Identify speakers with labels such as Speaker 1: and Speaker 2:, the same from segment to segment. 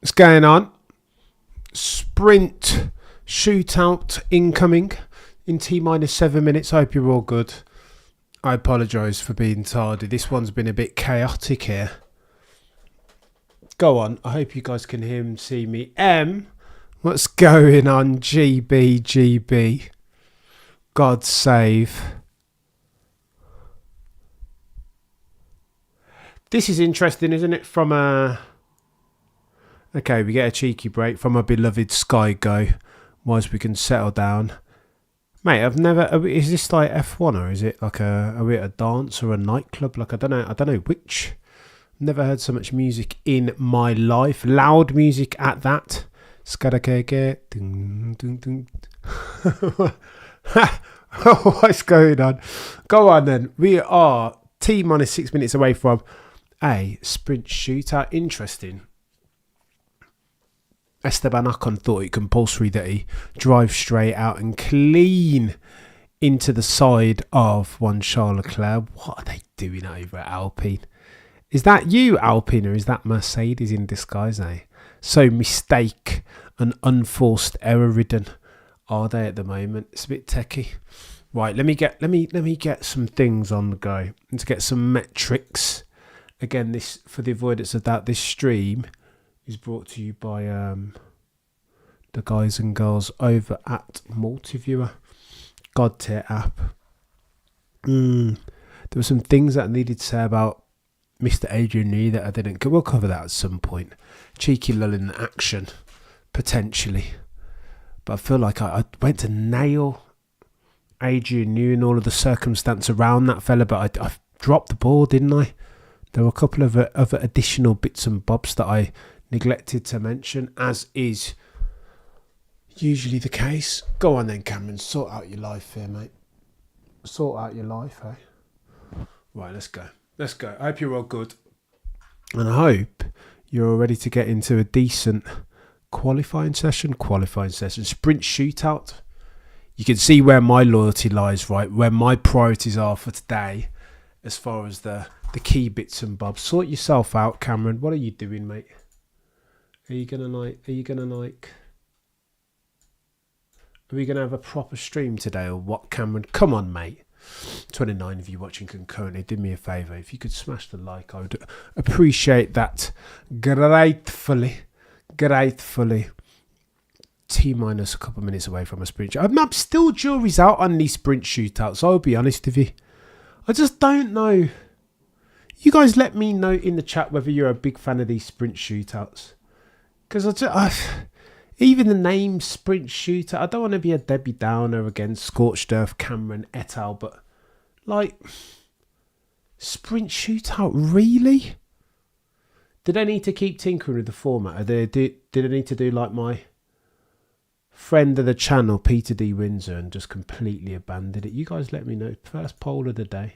Speaker 1: What's going on? Sprint shootout incoming in T-minus 7 minutes. I hope you're all good. I apologise for being tardy. This one's been a bit chaotic here. Go on. I hope you guys can hear and see me. What's going on? GB. God save. This is interesting, isn't it? From a... Okay, we get a cheeky break from our beloved Sky Go whilst we can settle down. Mate, I've never... Is this like F1 or is it like are we at a dance or a nightclub? Like, I don't know which. Never heard so much music in my life. Loud music at that. Skadakeke. What's going on? Go on then. We are T-minus 6 minutes away from a sprint shootout. Interesting. Esteban Ocon thought it compulsory that he drive straight out and clean into the side of one Charles Leclerc. What are they doing over at Alpine? Is that you, Alpine, or is that Mercedes in disguise, eh? So mistake and unforced error ridden are they at the moment? It's a bit techie. Right, let me get some things on the go and to get some metrics. Again, this for the avoidance of that, this stream is brought to you by the guys and girls over at Multiviewer. God tier app. There were some things that I needed to say about Mr. Adrian Newey that I didn't. We'll cover that at some point. Cheeky lull in action, potentially. But I feel like I went to nail Adrian Newey and all of the circumstance around that fella, but I dropped the ball, didn't I? There were a couple of other additional bits and bobs that I neglected to mention, as is usually the case. Go on then, Cameron. Sort out your life here, mate. Sort out your life, eh? Right, let's go. I hope you're all good. And I hope you're all ready to get into a decent qualifying session. Sprint shootout. You can see where my loyalty lies, right? Where my priorities are for today as far as the key bits and bobs. Sort yourself out, Cameron. What are you doing, mate? Are we gonna have a proper stream today or what, Cameron? Come on, mate. 29 of you watching concurrently, do me a favour. If you could smash the like, I would appreciate that gratefully. T-minus a couple of minutes away from a sprint. I'm still jury's out on these sprint shootouts, I'll be honest with you. I just don't know. You guys let me know in the chat whether you're a big fan of these sprint shootouts. Because even the name sprint shootout, I don't want to be a Debbie Downer against Scorched Earth, Cameron et al. But like, sprint shootout, really? Did I need to keep tinkering with the format? Did I need to do like my friend of the channel, Peter D. Windsor, and just completely abandon it? You guys let me know. First poll of the day.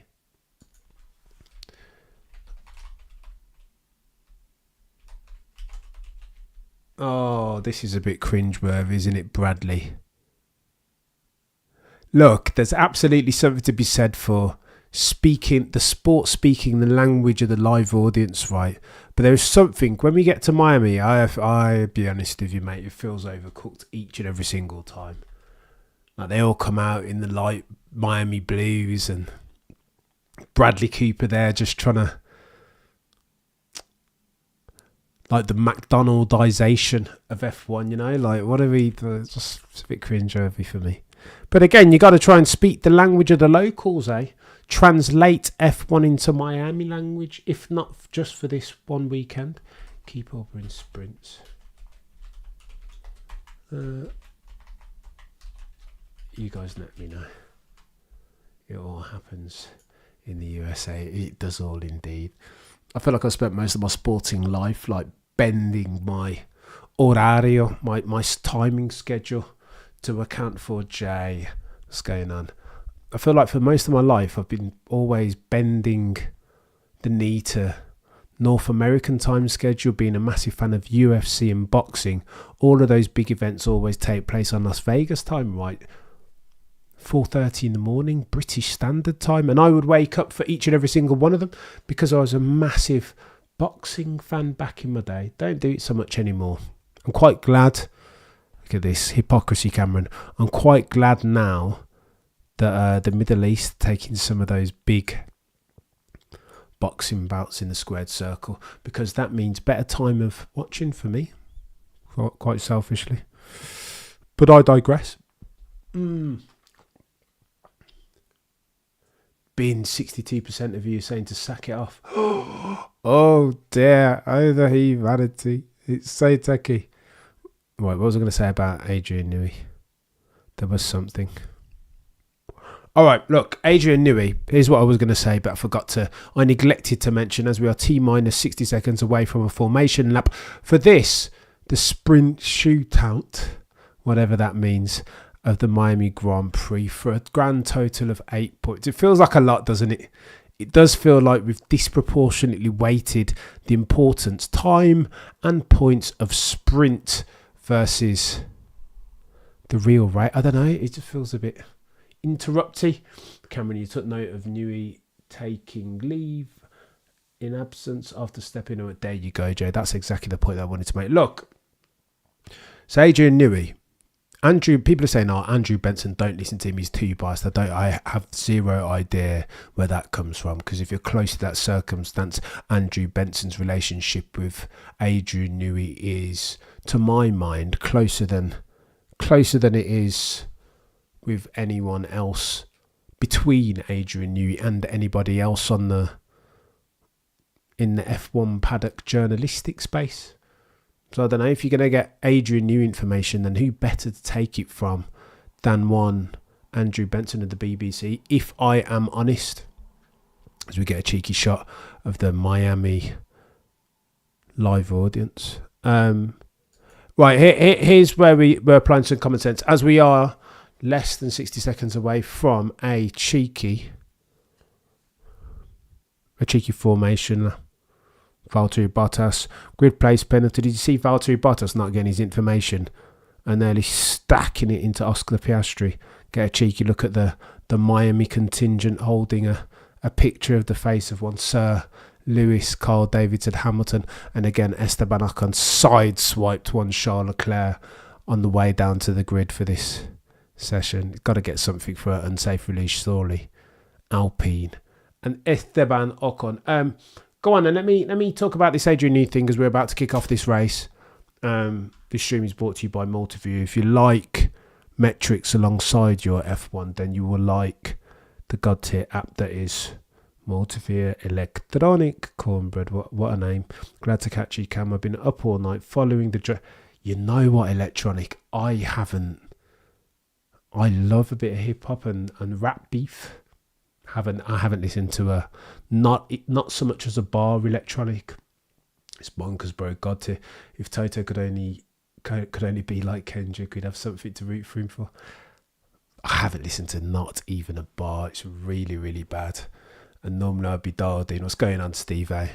Speaker 1: Oh, this is a bit cringeworthy, isn't it, Bradley? Look, there's absolutely something to be said for speaking the language of the live audience, right? But there's something, when we get to Miami, I'll be honest with you, mate, it feels overcooked each and every single time. Like, they all come out in the light Miami blues and Bradley Cooper there just trying to, like, the McDonaldization of F1, you know? Like, what are we... It's a bit cringeworthy for me. But again, you got to try and speak the language of the locals, eh? Translate F1 into Miami language, if not just for this one weekend. Keep ordering sprints. You guys let me know. It all happens in the USA. It does all indeed. I feel like I spent most of my sporting life like bending my horario, my timing schedule to account for Jay. What's going on? I feel like for most of my life I've been always bending the knee to North American time schedule, being a massive fan of UFC and boxing. All of those big events always take place on Las Vegas time, right? 4:30 in the morning, British Standard Time, and I would wake up for each and every single one of them because I was a massive boxing fan back in my day. Don't do it so much anymore. I'm quite glad. Look at this hypocrisy, Cameron. I'm quite glad now that the Middle East taking some of those big boxing bouts in the squared circle, because that means better time of watching for me, quite selfishly. But I digress. Being 62% of you saying to sack it off. Oh dear, oh the humanity. It's so techie. Right, what was I going to say about Adrian Newey? There was something. All right, look, Adrian Newey, here's what I was going to say, but I neglected to mention, as we are T-minus 60 seconds away from a formation lap for this, the sprint shootout, whatever that means, of the Miami Grand Prix for a grand total of 8 points. It feels like a lot, doesn't it? It does feel like we've disproportionately weighted the importance, time and points of sprint versus the real rate. I don't know, it just feels a bit interrupty. Cameron, you took note of Newey taking leave in absence after stepping on. There you go, Joe. That's exactly the point I wanted to make. Look, so Adrian Newey, people are saying, "Oh, Andrew Benson, don't listen to him. He's too biased." I have zero idea where that comes from, because if you're close to that circumstance, Andrew Benson's relationship with Adrian Newey is, to my mind, closer than it is with anyone else, between Adrian Newey and anybody else in the F1 paddock journalistic space. So I don't know, if you're going to get Adrian Newey information, then who better to take it from than one Andrew Benson of the BBC, if I am honest, as we get a cheeky shot of the Miami live audience. Right, here's where we're applying some common sense, as we are less than 60 seconds away from a cheeky formation. Valtteri Bottas, grid place penalty. Did you see Valtteri Bottas not getting his information and nearly stacking it into Oscar Piastri? Get a cheeky look at the Miami contingent holding a picture of the face of one Sir Lewis Carl Davidson Hamilton, and again Esteban Ocon sideswiped one Charles Leclerc on the way down to the grid for this session. Got to get something for an unsafe release, surely. Alpine and Esteban Ocon. Go on, and let me talk about this Adrian Newey thing as we're about to kick off this race. This stream is brought to you by Multiview. If you like metrics alongside your F1, then you will like the god tier app that is Multiview Electronic Cornbread. What a name. Glad to catch you, Cam. I've been up all night following the... You know what, Electronic? I love a bit of hip-hop and rap beef. I haven't listened to a not so much as a bar electronic. It's bonkers, bro. God, to if Toto could only be like Kendrick, we'd have something to root for him for. I haven't listened to not even a bar. It's really, really bad. And normally I'd be dialed in. What's going on, Steve A?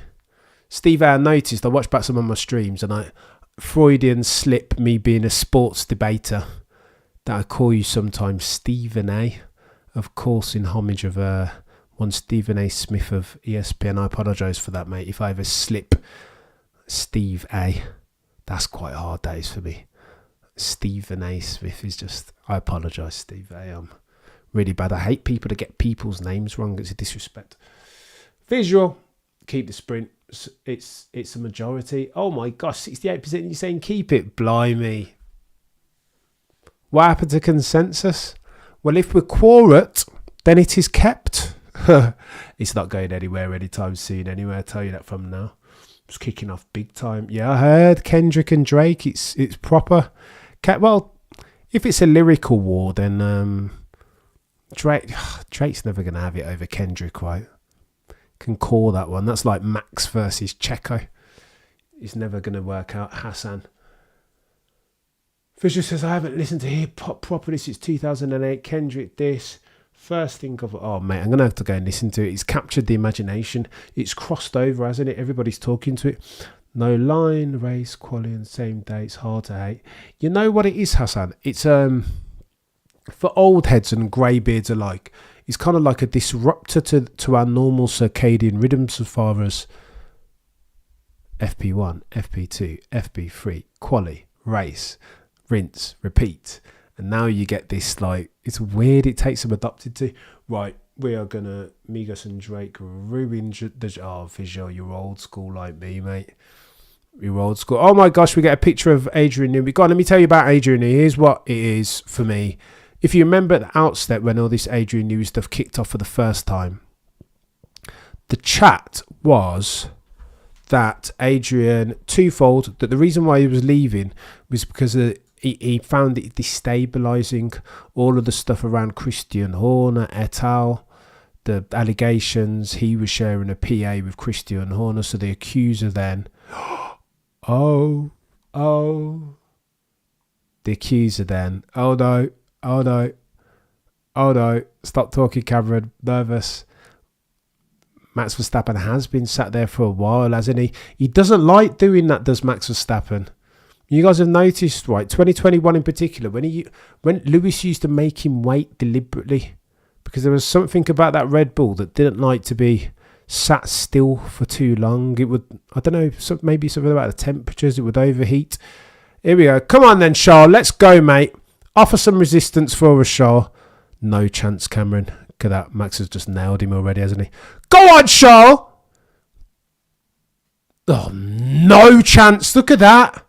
Speaker 1: Steve A, I noticed, I watched back some of my streams, and Freudian slip, me being a sports debater, that I call you sometimes Stephen A. Of course, in homage of one Stephen A. Smith of ESPN. I apologise for that, mate. If I ever slip Steve A, that's quite hard days for me. Stephen A. Smith is just... I apologise, Steve A. I'm really bad. I hate people that get people's names wrong. It's a disrespect. Visual. Keep the sprint. It's a majority. Oh my gosh, 68%. You're saying keep it? Blimey. What happened to consensus? Well, if we're quorate, then it is kept. It's not going anywhere anytime soon anyway, I tell you that from now. It's kicking off big time. Yeah, I heard Kendrick and Drake. It's proper. Well, if it's a lyrical war, then Drake's never going to have it over Kendrick, right? Can call that one. That's like Max versus Checo. It's never going to work out. Hassan. Fisher says, I haven't listened to hip hop properly since 2008. Kendrick, this. First thing of... Oh, mate, I'm going to have to go and listen to it. It's captured the imagination. It's crossed over, hasn't it? Everybody's talking to it. No line, race, quality, and same day. It's hard to hate. You know what it is, Hassan? It's for old heads and greybeards alike. It's kind of like a disruptor to our normal circadian rhythms as far as FP1, FP2, FP3, quali, race, rinse, repeat. And now you get this, like, it's weird. It takes them adopted to. Right, we are going to, Migos and Drake, ruin the visual. You're old school like me, mate. You're old school. Oh my gosh, we get a picture of Adrian Newey. Go on, let me tell you about Adrian Newey. Here's what it is for me. If you remember at the outset when all this Adrian Newey stuff kicked off for the first time, the chat was that Adrian, twofold, that the reason why he was leaving was because he found it destabilising, all of the stuff around Christian Horner et al., the allegations. He was sharing a PA with Christian Horner, so the accuser then, the accuser then, oh no, stop talking, Cameron, nervous. Max Verstappen has been sat there for a while, hasn't he? He doesn't like doing that, does Max Verstappen? You guys have noticed, right? 2021 in particular, when Lewis used to make him wait deliberately, because there was something about that Red Bull that didn't like to be sat still for too long. It would, I don't know, maybe something about the temperatures, it would overheat. Here we go. Come on then, Charles. Let's go, mate. Offer some resistance for us, Charles. No chance, Cameron. Look at that. Max has just nailed him already, hasn't he? Go on, Charles. Oh, no chance. Look at that.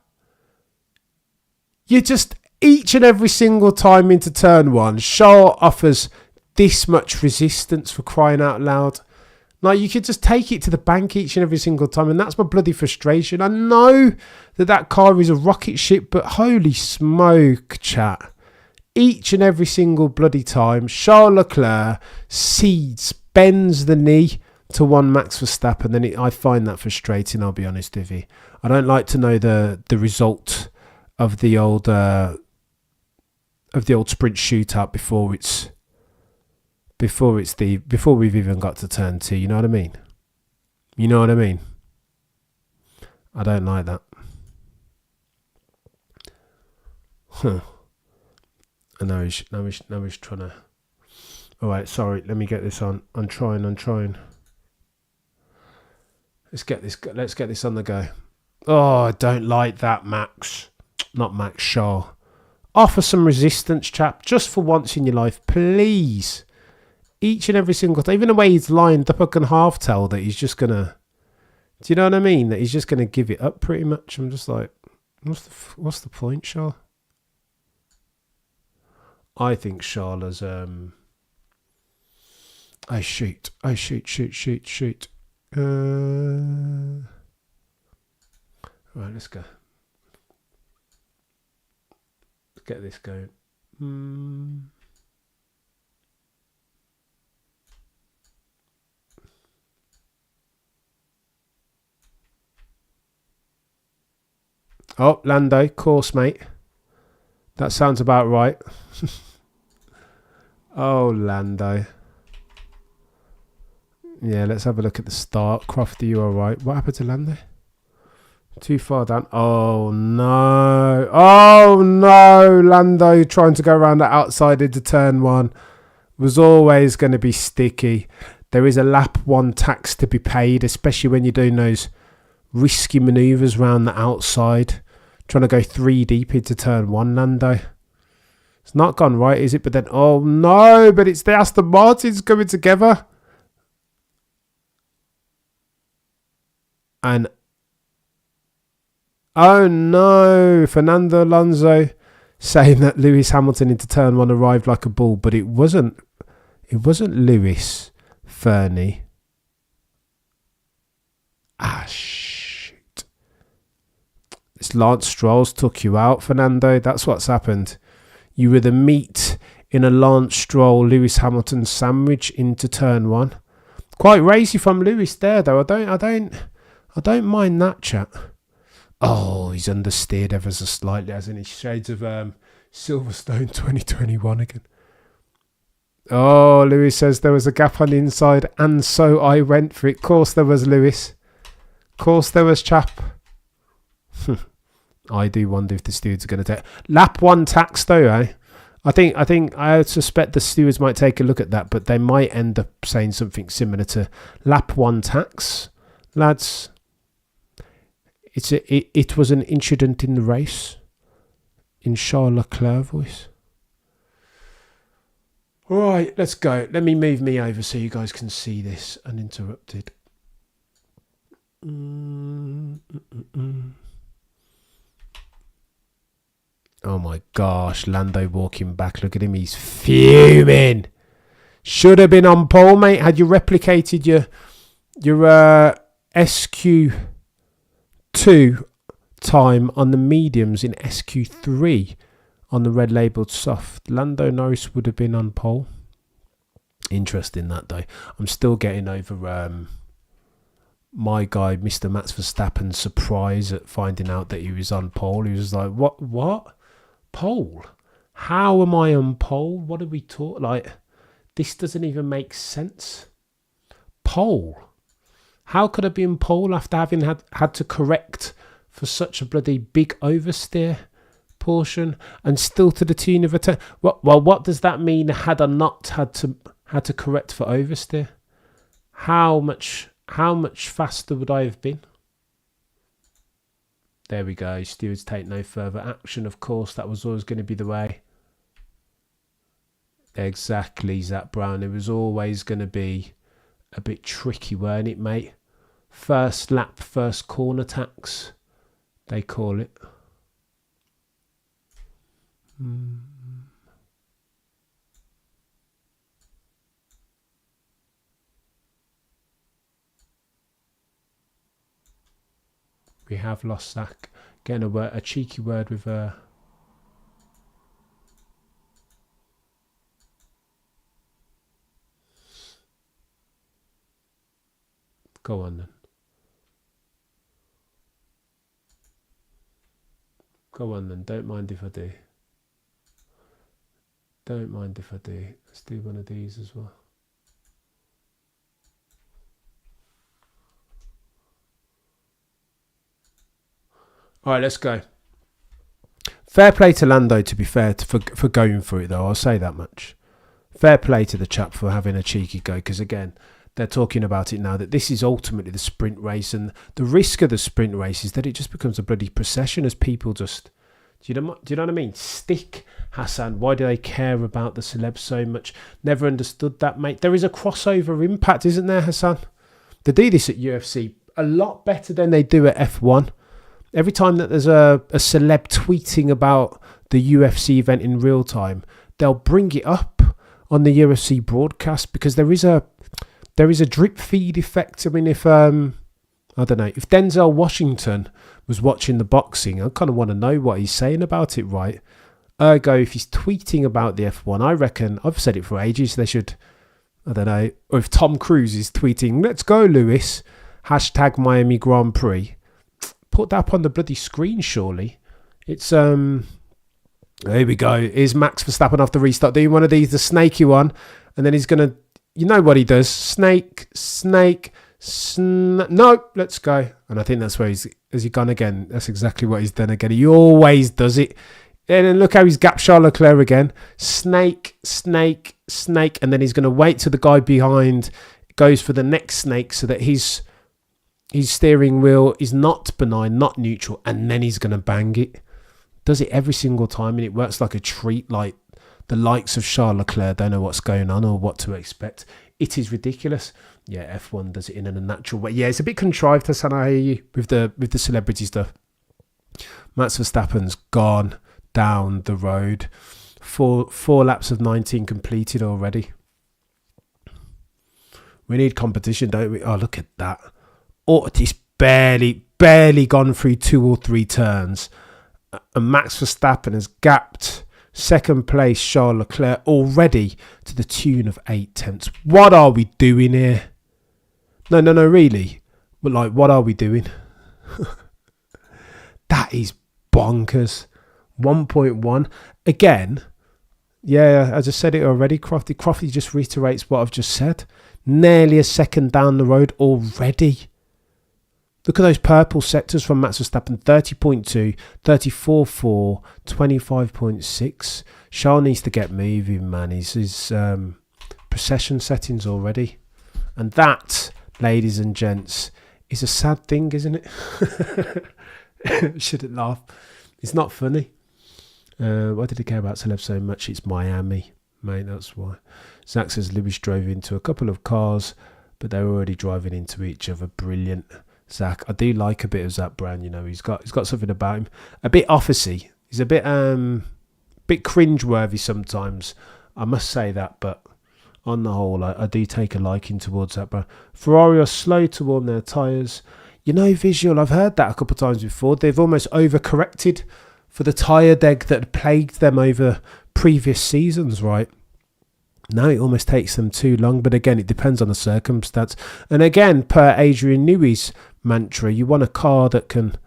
Speaker 1: You just, each and every single time into turn one, Charles offers this much resistance, for crying out loud. Like, you could just take it to the bank each and every single time, and that's my bloody frustration. I know that car is a rocket ship, but holy smoke, chat. Each and every single bloody time, Charles Leclerc bends the knee to one Max Verstappen, then I find that frustrating, I'll be honest with you. I don't like to know the result of the old sprint shootout before we've even got to turn two. You know what I mean? You know what I mean? I don't like that. Huh. I know he's trying to. All right, sorry. Let me get this on. I'm trying. Let's get this on the go. Oh, I don't like that, Max. Not Max, Shaw. Offer some resistance, chap, just for once in your life, please. Each and every single time, even the way he's lined up, I can half tell that he's just gonna. Do you know what I mean? That he's just gonna give it up, pretty much. I'm just like, what's the point, Shaw? I think Charles I shoot. Right, let's go. Let's get this going. Oh, Lando, course, mate. That sounds about right. Oh, Lando. Yeah, let's have a look at the start. Croft, are you alright? What happened to Lando? Too far down. Oh, no. Oh, no. Lando trying to go around the outside into turn one was always going to be sticky. There is a lap one tax to be paid, especially when you're doing those risky manoeuvres around the outside. Trying to go 3 deep into turn one, Lando. It's not gone right, is it? But then, oh no, but it's the Aston Martins coming together. And, oh no, Fernando Alonso saying that Lewis Hamilton into turn one arrived like a bull, but it wasn't Lewis, Fernie. Ah, shoot. This Lance Stroll's took you out, Fernando. That's what's happened. You were the meat in a Lance Stroll, Lewis Hamilton sandwich into turn one. Quite racy from Lewis there, though. I don't mind that, chat. Oh, he's understeered ever so slightly, hasn't he? Shades of Silverstone 2021 again. Oh, Lewis says there was a gap on the inside, and so I went for it. Of course there was, Lewis. Of course there was, chap. I do wonder if the stewards are going to take lap one tax, though, eh? I suspect the stewards might take a look at that, but they might end up saying something similar to lap one tax. Lads, It was an incident in the race. In Charles Leclerc voice. All right, let's go. Let me move me over so you guys can see this uninterrupted. Oh my gosh, Lando walking back. Look at him, he's fuming. Should have been on pole, mate. Had you replicated your SQ2 time on the mediums in SQ3 on the red labelled soft, Lando Norris would have been on pole. Interesting that though. I'm still getting over my guy, Mr. Max Verstappen's surprise at finding out that he was on pole. He was like, what? Pole? How am I on pole? What are we talking? Like, this doesn't even make sense. Pole? How could I be in pole after having had to correct for such a bloody big oversteer portion and still to the tune of a 10? Well, what does that mean? Had I not had to correct for oversteer? How much faster would I have been? There we go. Stewards take no further action. Of course, that was always going to be the way. Exactly, Zach Brown. It was always going to be a bit tricky, weren't it, mate? First lap, first corner tax, they call it. We have lost Zach. Getting a cheeky word with Go on then. Go on then. Don't mind if I do. Don't mind if I do. Let's do one of these as well. All right, let's go. Fair play to Lando, to be fair, for going for it, though. I'll say that much. Fair play to the chap for having a cheeky go, because, again, they're talking about it now that this is ultimately the sprint race, and the risk of the sprint race is that it just becomes a bloody procession as people just... Do you know what I mean? Stick, Hassan. Why do they care about the celebs so much? Never understood that, mate. There is a crossover impact, isn't there, Hassan? They do this at UFC a lot better than they do at F1. Every time that there's a celeb tweeting about the UFC event in real time, they'll bring it up on the UFC broadcast because there is a drip feed effect. I mean, if I don't know, if Denzel Washington was watching the boxing, I kind of want to know what he's saying about it, right? Ergo, if he's tweeting about the F1, I reckon, I've said it for ages, they should, I don't know, or if Tom Cruise is tweeting, let's go, Lewis, hashtag Miami Grand Prix, put that up on the bloody screen, surely. It's, there we go. Is Max Verstappen off the restart doing one of these, the snaky one, and then he's going to, you know what he does, snake, no, let's go. And I think that's where has he gone again? That's exactly what he's done again. He always does it. And then look how he's gapped Charles Leclerc again. Snake. And then he's going to wait till the guy behind goes for the next snake so that his steering wheel is not benign, not neutral. And then he's going to bang it. Does it every single time. And it works like a treat. Like the likes of Charles Leclerc don't know what's going on or what to expect. It is ridiculous. Yeah, F1 does it in a natural way. Yeah, it's a bit contrived, Hassan, I hear you, with the celebrity stuff. Max Verstappen's gone down the road. Four laps of 19 completed already. We need competition, don't we? Oh, look at that. Oh, it's barely gone through 2 or 3 turns. And Max Verstappen has gapped second place Charles Leclerc already to the tune of 8 tenths. What are we doing here? No, really. But like, what are we doing? That is bonkers. 1.1. Again, yeah, I just said it already, Crofty. Crofty just reiterates what I've just said. Nearly a second down the road already. Look at those purple sectors from Max Verstappen. 30.2, 34.4, 25.6. Charles needs to get moving, man. His procession settings already. And that, ladies and gents, is a sad thing, isn't it? Shouldn't laugh. It's not funny. Why did he care about celebs so much? It's Miami, mate, that's why. Zach says Lewis drove into a couple of cars, but they were already driving into each other. Brilliant. Zach, I do like a bit of Zach Brown, you know. He's got something about him. A bit officey. He's a bit cringe-worthy sometimes. I must say that, but on the whole, I do take a liking towards Zach Brown. Ferrari are slow to warm their tyres. You know, Visual, I've heard that a couple of times before. They've almost overcorrected for the tyre deg that had plagued them over previous seasons, right? Now it almost takes them too long, but again, it depends on the circumstance. And again, per Adrian Newey's mantra, you want a car that can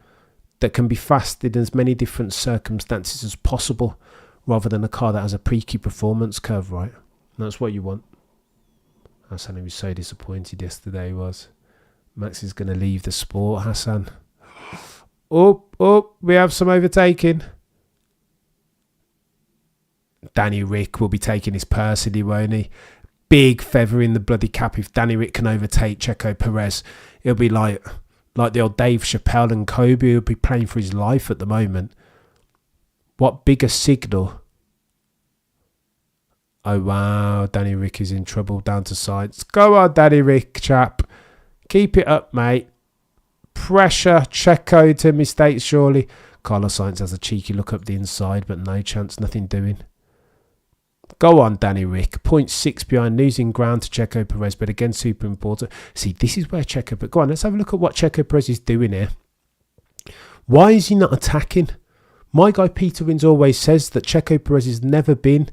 Speaker 1: be fast in as many different circumstances as possible, rather than a car that has a peaky performance curve, right? And that's what you want. Hassan, he was so disappointed yesterday, he was. Max is going to leave the sport, Hassan. Oh, we have some overtaking. Danny Rick will be taking his personally, won't he? Big feather in the bloody cap. If Danny Rick can overtake Checo Perez, it'll be like the old Dave Chappelle and Kobe. He'll be playing for his life at the moment. What bigger signal? Oh, wow. Danny Rick is in trouble down to sides. Go on, Danny Rick, chap. Keep it up, mate. Pressure. Checo to mistakes, surely. Carlos Sainz has a cheeky look up the inside, but no chance, nothing doing. Go on, Danny Rick. 0.6 behind, losing ground to Checo Perez, but again, super important. See, this is where Checo... But go on, let's have a look at what Checo Perez is doing here. Why is he not attacking? My guy Peter Wins always says that Checo Perez has never been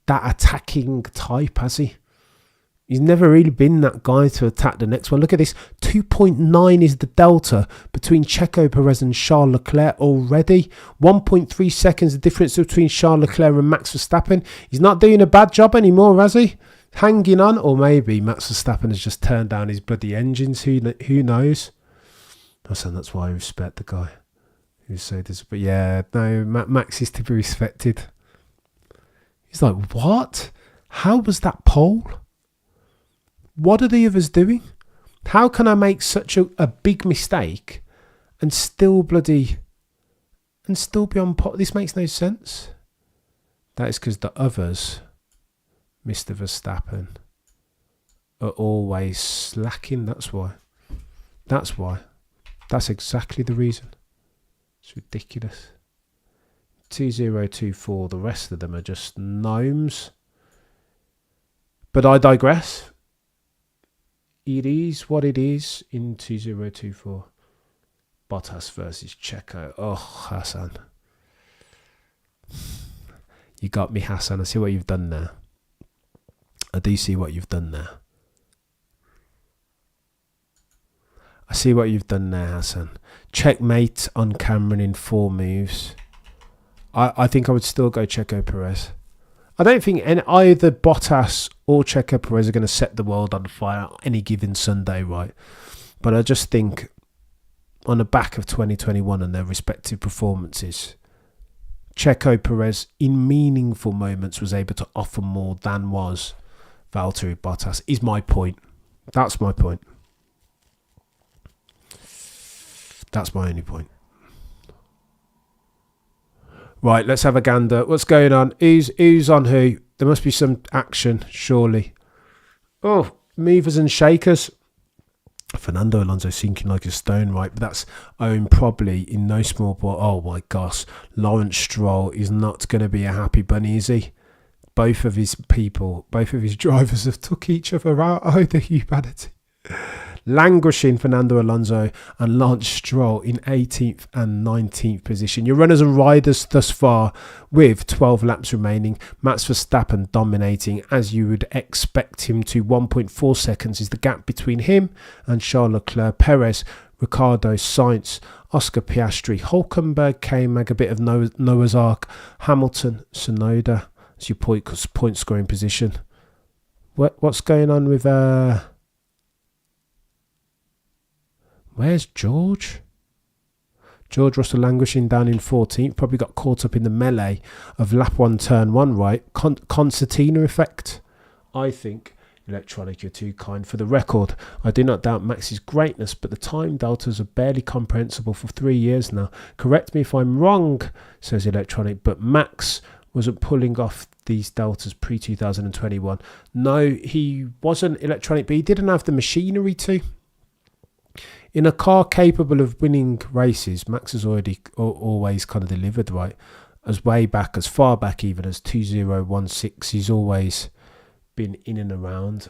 Speaker 1: that attacking type, has he? He's never really been that guy to attack the next one. Look at this. 2.9 is the delta between Checo Perez and Charles Leclerc already. 1.3 seconds the difference between Charles Leclerc and Max Verstappen. He's not doing a bad job anymore, has he? Hanging on. Or maybe Max Verstappen has just turned down his bloody engines. Who knows? That's why I respect the guy. Who's so this? But yeah, no, Max is to be respected. He's like, what? How was that pole? What are the others doing? How can I make such a big mistake and still be on pot? This makes no sense. That is because the others, Mr. Verstappen, are always slacking. That's why. That's exactly the reason. It's ridiculous. 2024, the rest of them are just gnomes. But I digress. It is what it is in 2024. Bottas versus Checo. Oh, Hassan. You got me, Hassan. I see what you've done there. I do see what you've done there. I see what you've done there, Hassan. Checkmate on Cameron in 4 moves. I think I would still go Checo Perez. I don't think either Bottas or Checo Perez are going to set the world on fire any given Sunday, right? But I just think on the back of 2021 and their respective performances, Checo Perez in meaningful moments was able to offer more than was Valtteri Bottas, is my point. That's my point. That's my only point. Right, let's have a gander. What's going on? Who's on who? There must be some action, surely. Oh, movers and shakers. Fernando Alonso sinking like a stone, right? But that's owned probably in no small part. Oh my gosh. Lawrence Stroll is not going to be a happy bunny, is he? Both of his drivers have took each other out. Oh, the humanity. Languishing Fernando Alonso and Lance Stroll in 18th and 19th position. Your runners and riders thus far with 12 laps remaining. Max Verstappen dominating as you would expect him to. 1.4 seconds is the gap between him and Charles Leclerc. Perez, Ricciardo, Sainz, Oscar Piastri, Hulkenberg, K-Mag, a bit of Noah's Ark, Hamilton, Tsunoda as your point scoring position. What's going on with... Where's George? George Russell languishing down in 14th. Probably got caught up in the melee of lap 1, turn 1, right? Concertina effect, I think. Electronic, you're too kind. For the record, I do not doubt Max's greatness, but the time deltas are barely comprehensible for 3 years now. Correct me if I'm wrong, says Electronic, but Max wasn't pulling off these deltas pre-2021. No, he wasn't, Electronic, but he didn't have the machinery to. In a car capable of winning races, Max has always kind of delivered, right? As far back even as 2016, he's always been in and around.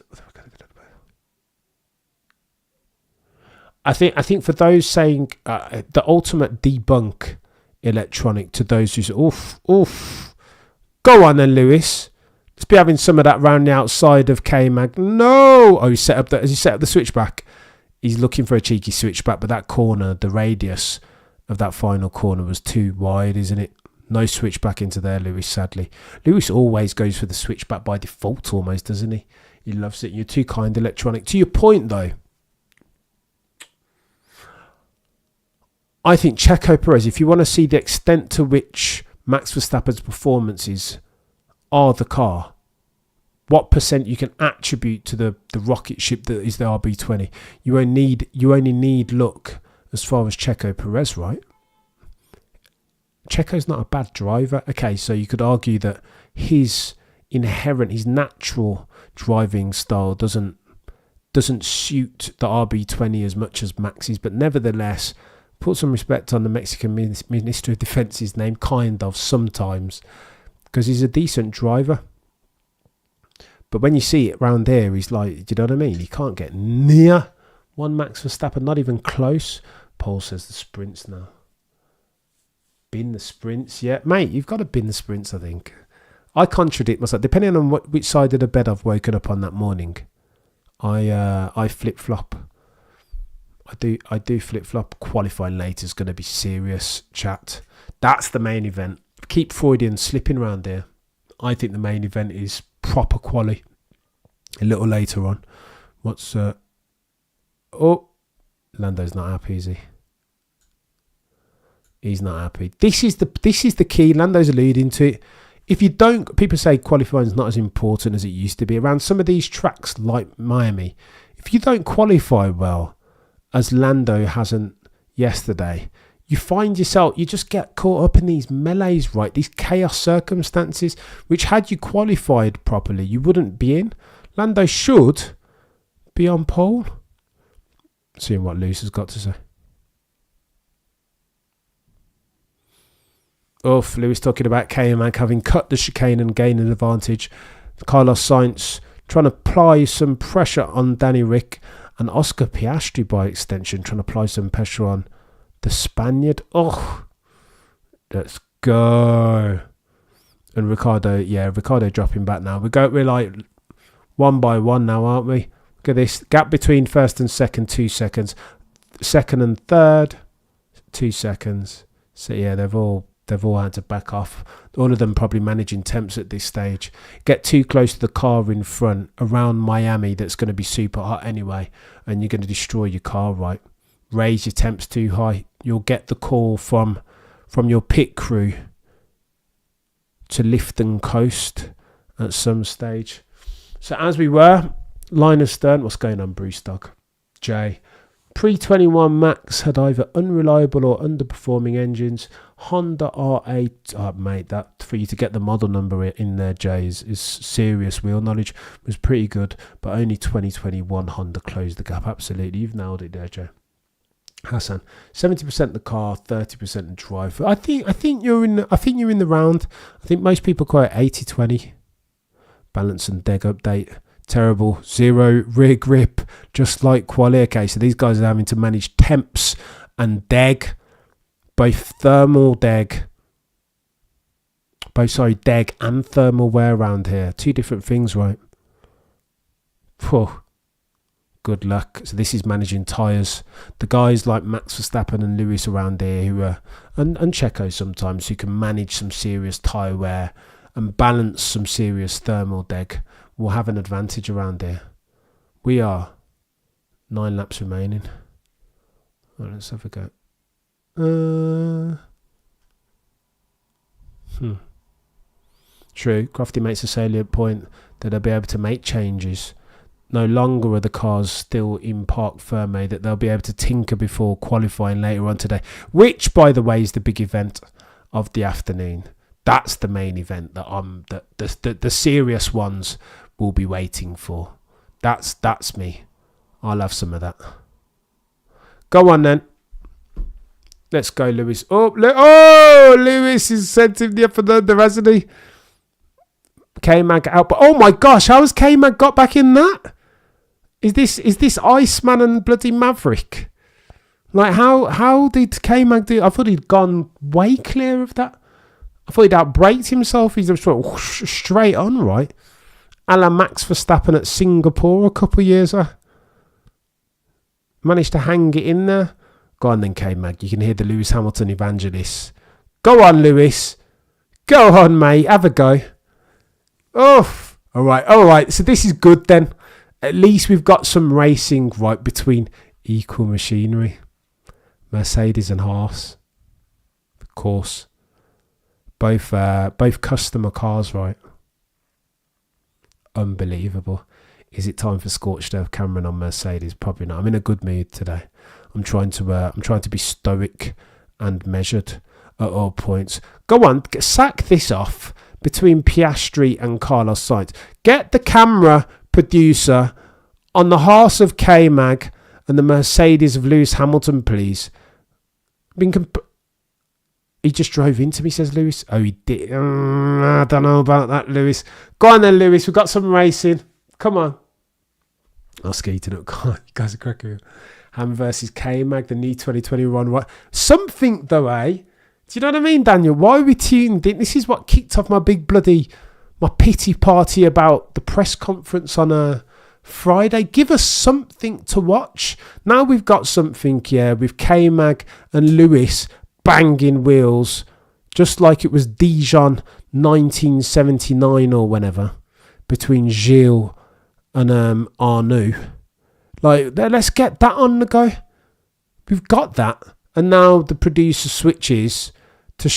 Speaker 1: I think for those saying the ultimate debunk Electronic, to those who say, oof, go on then, Lewis. Let's be having some of that round the outside of K-Mag. No! Oh, he set up the switchback. He's looking for a cheeky switchback, but that corner, the radius of that final corner was too wide, isn't it? No switchback into there, Lewis, sadly. Lewis always goes for the switchback by default almost, doesn't he? He loves it. You're too kind, Electronic. To your point, though, I think Checo Perez, if you want to see the extent to which Max Verstappen's performances are the car, what percent you can attribute to the rocket ship that is the RB20. You only need look as far as Checo Perez, right? Checo's not a bad driver. Okay, so you could argue that his natural driving style doesn't suit the RB20 as much as Max's, but nevertheless, put some respect on the Mexican Minister of Defence's name, kind of, sometimes, because he's a decent driver. But when you see it round here, he's like, do you know what I mean? He can't get near one Max Verstappen, not even close. Paul says the sprints now. Bin the sprints, yeah. Mate, you've got to bin the sprints, I think. I contradict myself. Depending on which side of the bed I've woken up on that morning, I flip-flop. I do flip-flop. Qualifying later is going to be serious, chat. That's the main event. Keep Freudian slipping around here. I think the main event is proper quali a little later on. Lando's not happy, is he? He's not happy. This is the key. Lando's alluding to it. If you don't, people say qualifying is not as important as it used to be around some of these tracks like Miami. If you don't qualify well, as Lando hasn't yesterday, you find yourself, you just get caught up in these melees, right? These chaos circumstances, which had you qualified properly, you wouldn't be in. Lando should be on pole. Seeing what Lewis has got to say. Lewis talking about K-Mag having cut the chicane and gained an advantage. Carlos Sainz trying to apply some pressure on Danny Rick, and Oscar Piastri by extension trying to apply some pressure on the Spaniard. Let's go. And Ricardo dropping back now. We're like 1 by 1 now, aren't we? Look at this gap between first and second, 2 seconds. Second and third, 2 seconds. So yeah, they've all had to back off. All of them probably managing temps at this stage. Get too close to the car in front around Miami that's going to be super hot anyway, and you're going to destroy your car, right? Raise your temps too high. You'll get the call from your pit crew to lift and coast at some stage. So as we were, line of stern, what's going on, Bruce Dog? Jay. Pre-21 Max had either unreliable or underperforming engines. Honda R8, mate, that for you to get the model number in there, Jay, is serious. Wheel knowledge was pretty good, but only 2021 Honda closed the gap. Absolutely, you've nailed it there, Jay. Hassan, 70% the car, 30% the drive. I think you're in the round. I think most people call it 80-20. Balance and deg update. Terrible. 0 rear grip, just like quali. Okay, so these guys are having to manage temps and deg, both deg and thermal wear around here. 2 different things, right? Good luck. So this is managing tyres. The guys like Max Verstappen and Lewis around here who are, and Checo sometimes, who can manage some serious tyre wear and balance some serious thermal deg, will have an advantage around here. We are 9 laps remaining. Right, let's have a go. True. Crofty makes a salient point that they'll be able to make changes No longer are the cars still in Parc Fermé, that they'll be able to tinker before qualifying later on today, which, by the way, is the big event of the afternoon. That's the main event that the serious ones will be waiting for. That's me. I'll have some of that. Go on then. Let's go, Lewis. Lewis has sent him the upper under, hasn't he? K-Mag out. But oh my gosh, how has K-Mag got back in that? Is this Iceman and bloody Maverick? Like, how did K-Mag do? I thought he'd gone way clear of that. I thought he'd outbraked himself. He's just straight on, right? A la Max Verstappen at Singapore a couple of years ago. Managed to hang it in there. Go on then, K-Mag. You can hear the Lewis Hamilton evangelists. Go on, Lewis. Go on, mate. Have a go. Oh, all right. So this is good then. At least we've got some racing right between equal machinery. Mercedes and Haas. Of course. Both customer cars, right? Unbelievable. Is it time for Scorched Earth Cameron on Mercedes? Probably not. I'm in a good mood today. I'm trying to be stoic and measured at all points. Go on, sack this off between Piastri and Carlos Sainz. Get the camera producer on the Haas of K-Mag and the Mercedes of Lewis Hamilton, please. He just drove into me, says Lewis. Oh, he did. I don't know about that, Lewis. Go on then, Lewis. We've got some racing. Come on. I'll skate it up. God, you guys are cracking. Ham versus K-Mag, the new 2021. What? Something, though, eh? Do you know what I mean, Daniel? Why are we tuned in? This is what kicked off my pity party about the press conference on a Friday. Give us something to watch. Now we've got something, yeah, with K-Mag and Lewis banging wheels, just like it was Dijon 1979 or whenever, between Gilles and Arnoux. Like, let's get that on the go. We've got that. And now the producer switches to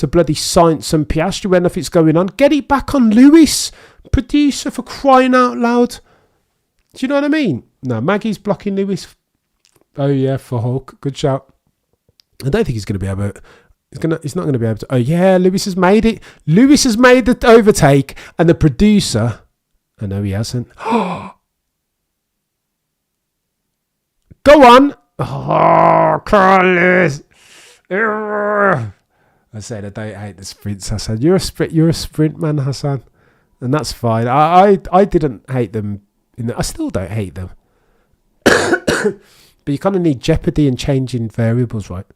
Speaker 1: bloody Sainz and Piastri when if it's going on. Get it back on Lewis. Producer, for crying out loud. Do you know what I mean? No, Maggie's blocking Lewis. Oh yeah, for Hulk. Good shout. I don't think he's going to be able to. He's not going to be able to. Oh yeah, Lewis has made it. Lewis has made the overtake. And the producer. I know he hasn't. Go on. Oh, Carlos. I said I don't hate the sprints, Hassan. You're a sprint man, Hassan. And that's fine. I didn't hate them. I still don't hate them. But you kind of need jeopardy and changing variables, right?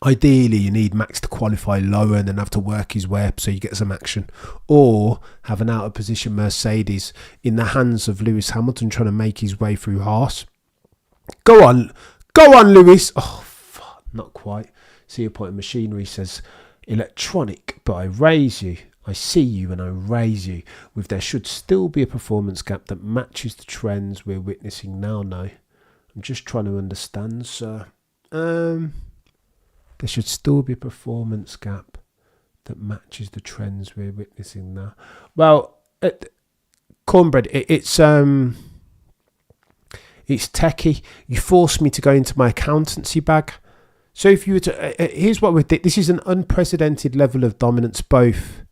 Speaker 1: Ideally, you need Max to qualify lower and then have to work his way up so you get some action. Or have an out of position Mercedes in the hands of Lewis Hamilton trying to make his way through Haas. Go on, Lewis. Oh, fuck, not quite. See your point of machinery says electronic, but I raise you. I see you and I raise you. With there should still be a performance gap that matches the trends we're witnessing now. No, I'm just trying to understand, sir. There should still be a performance gap that matches the trends we're witnessing now. Well, Cornbread, it's techie. You forced me to go into my accountancy bag. So if you were to, here's what we did. This is an unprecedented level of dominance, both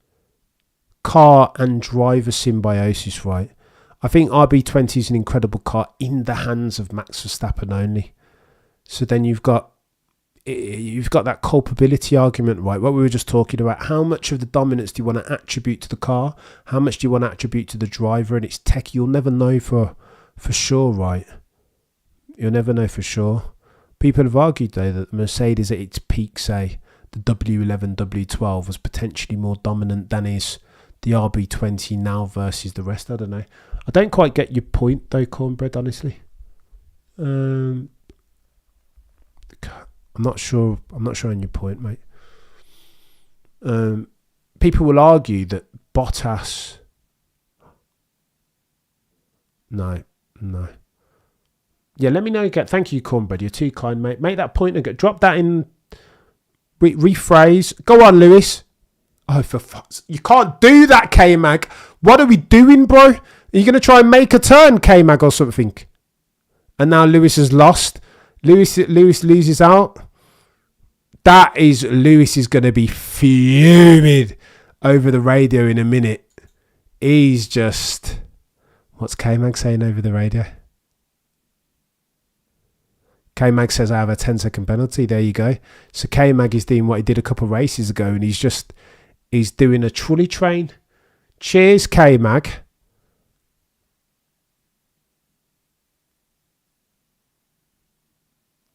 Speaker 1: car and driver symbiosis, right? I think RB20 is an incredible car in the hands of Max Verstappen only. So then you've got that culpability argument, right? What we were just talking about. How much of the dominance do you want to attribute to the car? How much do you want to attribute to the driver? And it's tech. You'll never know for sure, right? You'll never know for sure. People have argued, though, that the Mercedes at its peak, say, the W11, W12, was potentially more dominant than is the RB20 now versus the rest. I don't know. I don't quite get your point, though, Cornbread, honestly. I'm not sure on your point, mate. People will argue that Bottas. No. Yeah, let me know again. Thank you, Cornbread. You're too kind, mate. Make that point and drop that in Rephrase. Go on, Lewis. Oh, for fuck's... You can't do that, K-Mag. What are we doing, bro? Are you going to try and make a turn, K-Mag, or something? And now Lewis has lost. Lewis loses out. That is... Lewis is going to be fuming over the radio in a minute. He's just... What's K-Mag saying over the radio? K-Mag says, I have a 10-second penalty. There you go. So K-Mag is doing what he did a couple of races ago, and he's doing a trolley train. Cheers, K-Mag.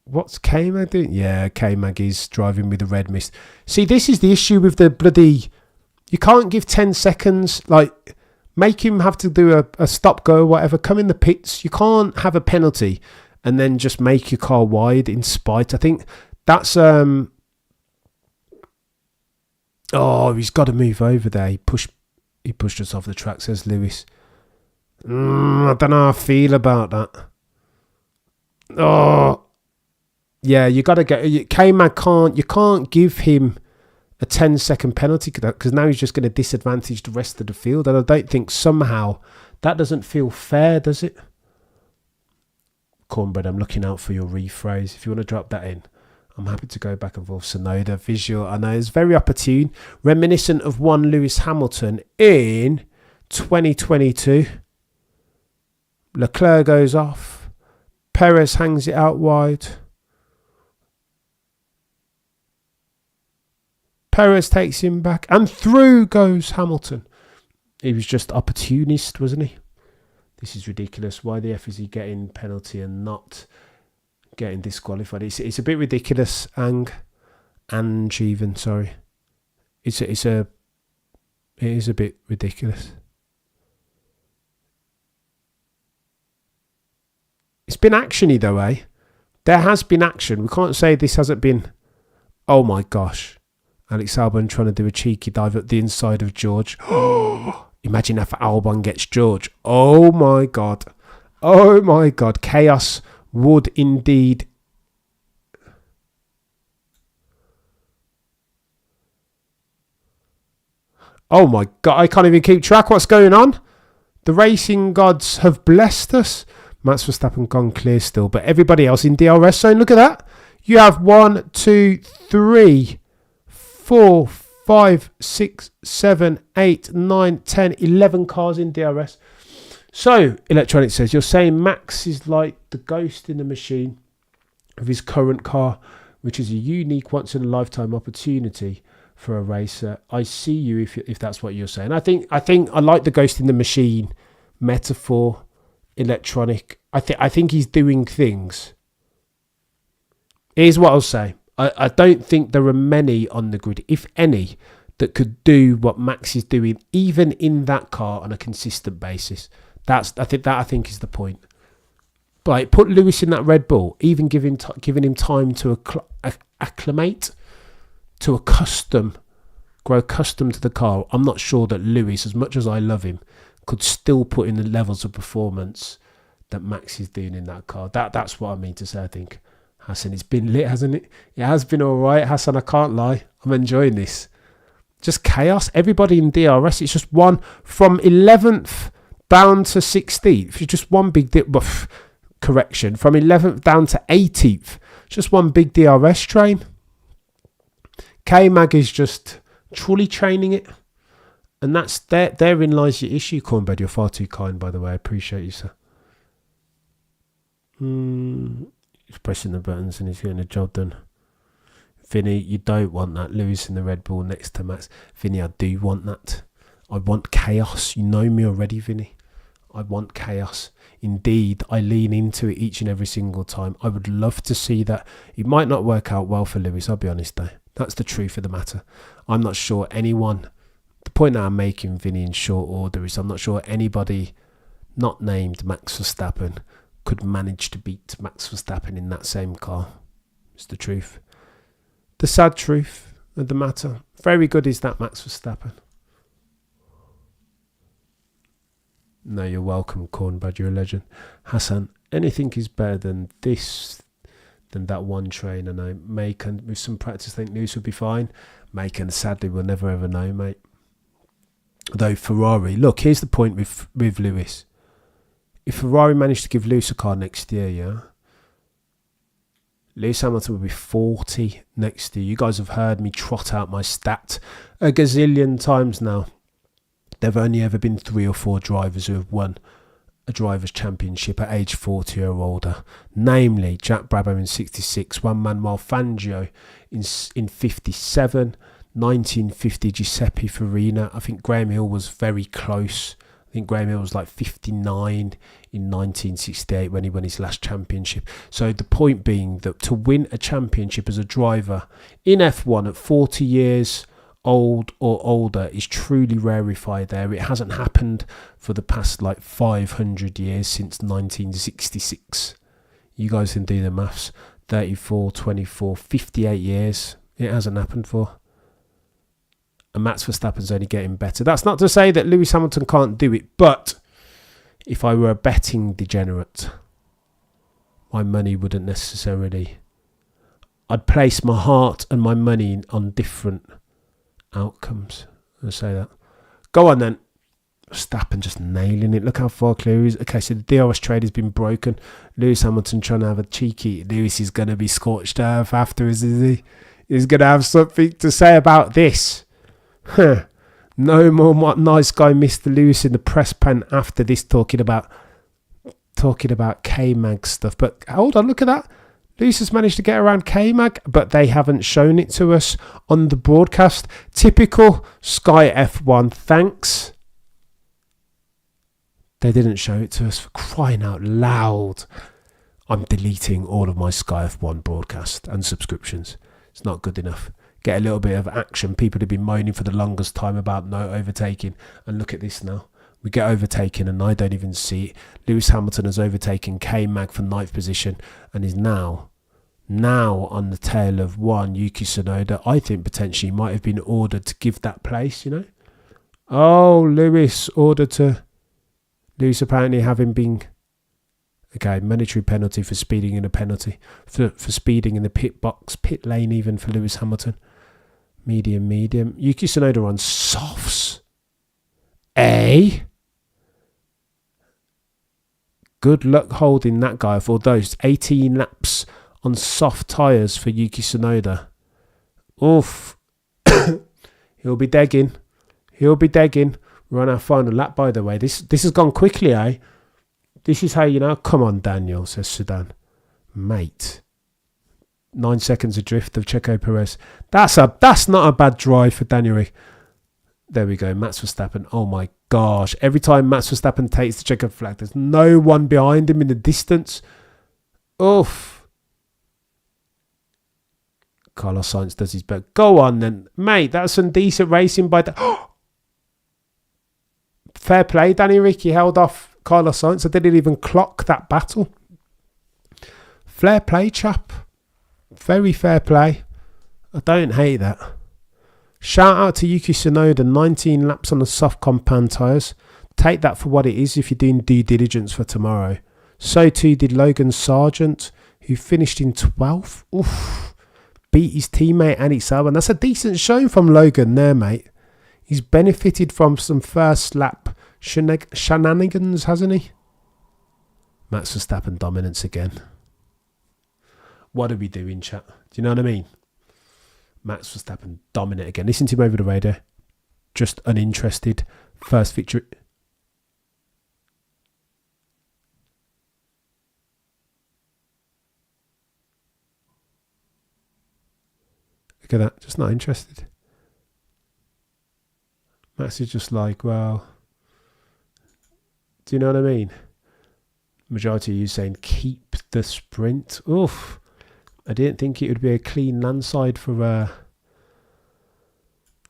Speaker 1: What's K-Mag doing? Yeah, K-Mag is driving with the red mist. See, this is the issue with the bloody... You can't give 10 seconds, like, make him have to do a stop-go or whatever. Come in the pits. You can't have a penalty and then just make your car wide in spite. I think that's... Oh, he's got to move over there. He pushed us off the track, says Lewis. I don't know how I feel about that. Oh, yeah, you got to get... K-Mag you can't give him a 10-second penalty because now he's just going to disadvantage the rest of the field. And I don't think somehow that doesn't feel fair, does it? Cornbread, I'm looking out for your rephrase. If you want to drop that in, I'm happy to go back and forth. Sonoda, visual, I know, it's very opportune. Reminiscent of one Lewis Hamilton in 2022. Leclerc goes off. Perez hangs it out wide. Perez takes him back. And through goes Hamilton. He was just opportunist, wasn't he? This is ridiculous. Why the F is he getting penalty and not getting disqualified? It's a bit ridiculous. Ange even, sorry. It is a bit ridiculous. It's been actiony though, eh? There has been action. We can't say this hasn't been... Oh my gosh. Alex Albon trying to do a cheeky dive at the inside of George. Imagine if Albon gets George. Oh my God. Oh my God. Chaos would indeed. Oh my God. I can't even keep track. What's going on? The racing gods have blessed us. Max Verstappen gone clear still. But everybody else in DRS zone. Look at that. You have 1, 2, 3, 4, 5, 6, 7, 8, 9, 10, 11 cars in DRS. So, Electronic says, you're saying Max is like the ghost in the machine of his current car, which is a unique once-in-a-lifetime opportunity for a racer. I see you if that's what you're saying. I think I like the ghost in the machine metaphor, Electronic. I think he's doing things. Here's what I'll say. I don't think there are many on the grid, if any, that could do what Max is doing, even in that car on a consistent basis. I think is the point. But put Lewis in that Red Bull, even giving him time to acclimate, to grow accustomed to the car. I'm not sure that Lewis, as much as I love him, could still put in the levels of performance that Max is doing in that car. That's what I mean to say, I think. Hassan, it's been lit, hasn't it? It has been all right, Hassan, I can't lie. I'm enjoying this. Just chaos. Everybody in DRS, it's just one from 11th down to 16th. It's just one big correction. From 11th down to 18th. Just one big DRS train. K-Mag is just truly training it. And therein lies your issue, Cornbread. You're far too kind, by the way. I appreciate you, sir. He's pressing the buttons and he's getting the job done. Vinny, you don't want that. Lewis in the Red Bull next to Max. Vinny, I do want that. I want chaos. You know me already, Vinny. I want chaos. Indeed, I lean into it each and every single time. I would love to see that. It might not work out well for Lewis, I'll be honest though. That's the truth of the matter. I'm not sure anyone... The point that I'm making, Vinny, in short order is I'm not sure anybody not named Max Verstappen could manage to beat Max Verstappen in that same car. It's the truth. The sad truth of the matter. Very good is that Max Verstappen. No, you're welcome, Cornbread. You're a legend. Hassan, anything is better than this than that one trainer. No, Macon, with some practice, I think Lewis would be fine. Macon, sadly, we'll never ever know, mate. Though Ferrari, look, here's the point with Lewis. If Ferrari managed to give Lewis a car next year, yeah, Lewis Hamilton will be 40 next year. You guys have heard me trot out my stat a gazillion times now. There have only ever been 3 or 4 drivers who have won a driver's championship at age 40 or older. Namely, Jack Brabham in 66, Juan Manuel Fangio in 57, 1950 Giuseppe Farina. I think Graham Hill was very close. I think Graham Hill was like 59 in 1968 when he won his last championship. So the point being that to win a championship as a driver in F1 at 40 years old or older is truly rarefied there. It hasn't happened for the past like 500 years since 1966. You guys can do the maths. 34, 24, 58 years. It hasn't happened for. And Max Verstappen's only getting better. That's not to say that Lewis Hamilton can't do it, but if I were a betting degenerate, my money wouldn't necessarily... I'd place my heart and my money on different outcomes. I'll say that. Go on then. Verstappen just nailing it. Look how far clear he is. Okay, so the DRS trade has been broken. Lewis Hamilton trying to have a cheeky... Lewis is going to be scorched earth after, is he? He's going to have something to say about this. No more nice guy Mr. Lewis in the press pen after this talking about K-Mag stuff. But hold on, look at that. Lewis has managed to get around K-Mag, but they haven't shown it to us on the broadcast. Typical Sky F1, thanks. They didn't show it to us, for crying out loud. I'm deleting all of my Sky F1 broadcast and subscriptions. It's not good enough. Get a little bit of action. People have been moaning for the longest time about no overtaking. And look at this now. We get overtaken and I don't even see it. Lewis Hamilton has overtaken K-Mag for 9th position and is now on the tail of one Yuki Tsunoda. I think potentially might have been ordered to give that place, you know. Oh, Lewis ordered to... Lewis apparently having been... Okay, monetary penalty for speeding in a penalty. For speeding in the pit box, pit lane even for Lewis Hamilton. Medium. Yuki Tsunoda on softs. Good luck holding that guy for those 18 laps on soft tyres for Yuki Tsunoda. Oof. He'll be degging. We're on our final lap, by the way. This has gone quickly, eh? This is how you know. Come on, Daniel, says Sudan. Mate. 9 seconds adrift of Checo Perez. That's not a bad drive for Daniel. There we go. Max Verstappen. Oh my gosh. Every time Max Verstappen takes the checker flag, there's no one behind him in the distance. Oof. Carlos Sainz does his best. Go on then. Mate, that's some decent racing by the... Fair play, Danny Ricky held off Carlos Sainz. I didn't even clock that battle. Fair play, chap. Very fair play. I don't hate that. Shout out to Yuki Tsunoda, 19 laps on the soft compound tyres. Take that for what it is if you're doing due diligence for tomorrow. So too did Logan Sargent, who finished in 12th. Oof. Beat his teammate Andy Albon. That's a decent show from Logan there, mate. He's benefited from some first lap shenanigans, hasn't he? Max Verstappen dominance again. What are we doing, chat? Do you know what I mean? Max Verstappen dominant again. Listen to him over the radio. Just uninterested. First victory. Look at that. Just not interested. Max is just like, well, do you know what I mean? Majority of you saying keep the sprint. Oof. I didn't think it would be a clean landside for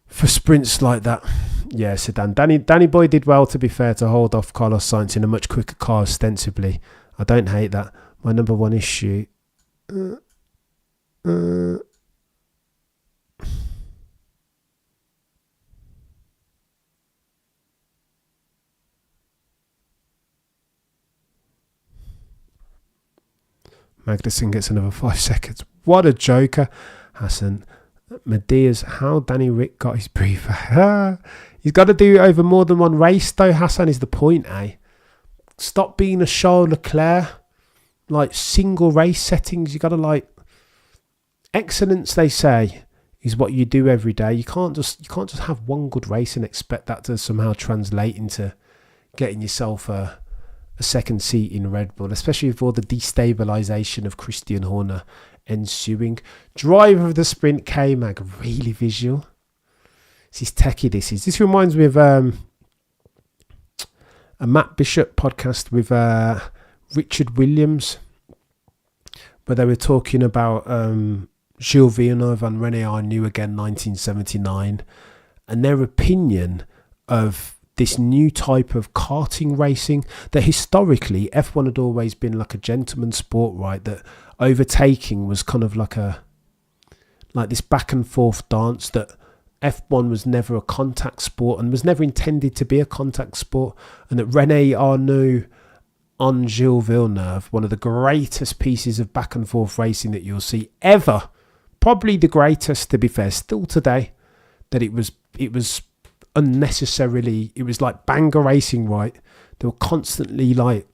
Speaker 1: sprints like that. Yeah, Sedan. Danny Boy did well, to be fair, to hold off Carlos Sainz in a much quicker car ostensibly. I don't hate that. My number one issue... Magnussen gets another 5 seconds. What a joker. Hassan. Media's how Danny Rick got his brief. He's got to do it over more than one race though, Hassan, is the point, eh? Stop being a Charles Leclerc. Like single race settings. You got to like... Excellence, they say, is what you do every day. You can't just have one good race and expect that to somehow translate into getting yourself a second seat in Red Bull, especially with all the destabilisation of Christian Horner ensuing. Driver of the sprint, K-Mag, really visual. This is techie, this is. This reminds me of a Matt Bishop podcast with Richard Williams, where they were talking about Gilles Villeneuve and René Arnoux again, 1979, and their opinion of this new type of karting racing, that historically F1 had always been like a gentleman's sport, right? That overtaking was kind of like this back and forth dance, that F1 was never a contact sport and was never intended to be a contact sport, and that René Arnoux on Gilles Villeneuve, one of the greatest pieces of back and forth racing that you'll see ever, probably the greatest, to be fair, still today, that it was unnecessarily, it was like banger racing, right? They were constantly like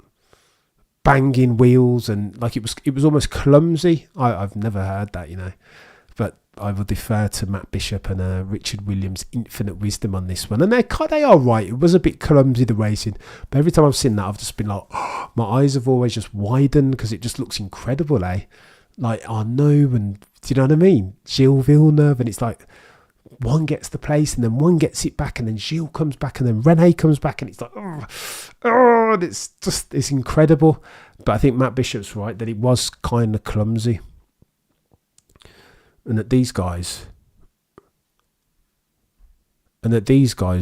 Speaker 1: banging wheels, and like it was almost clumsy. I've never heard that, you know, but I will defer to Matt Bishop and Richard Williams' infinite wisdom on this one. And they are right. It was a bit clumsy, the racing, but every time I've seen that, I've just been like, oh, my eyes have always just widened because it just looks incredible, eh? Like Arnaud, and do you know what I mean? Gilles Villeneuve, and it's like one gets the place and then one gets it back and then Gilles comes back and then René comes back, and it's like, and it's incredible. But I think Matt Bishop's right that it was kind of clumsy, and that these guys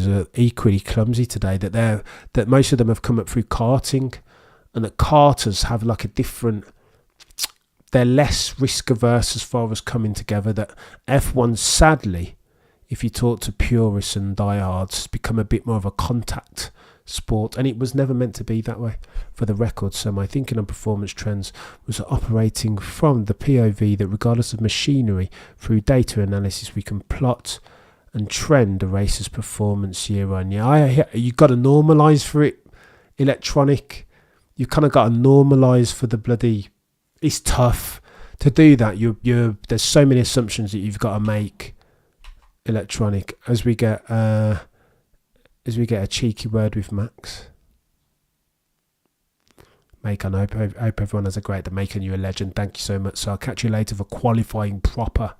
Speaker 1: are equally clumsy today. That most of them have come up through karting, and that karters have like a different. They're less risk averse as far as coming together. That F1, sadly, if you talk to purists and diehards, has become a bit more of a contact sport, and it was never meant to be that way, for the record. So my thinking on performance trends was operating from the POV that regardless of machinery, through data analysis, we can plot and trend a racer's performance year on year. You've got to normalise for it, electronic. You've kind of got to normalise for the bloody... It's tough to do that. There's so many assumptions that you've got to make electronic. As we get a cheeky word with Max. Macon, I hope everyone has a great day. Macon, you're a legend. Thank you so much. So I'll catch you later for qualifying proper.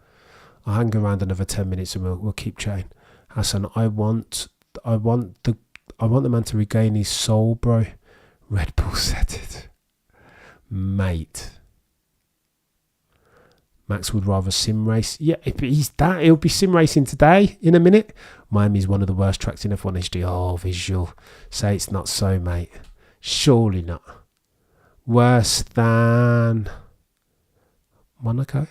Speaker 1: I'll hang around another 10 minutes and we'll keep chatting. Hassan, I want the man to regain his soul, bro. Red Bull said it, mate. Max would rather sim race. Yeah, he'll be sim racing today in a minute. Miami's one of the worst tracks in F1 history. Oh, visual. Say it's not so, mate. Surely not. Worse than Monaco.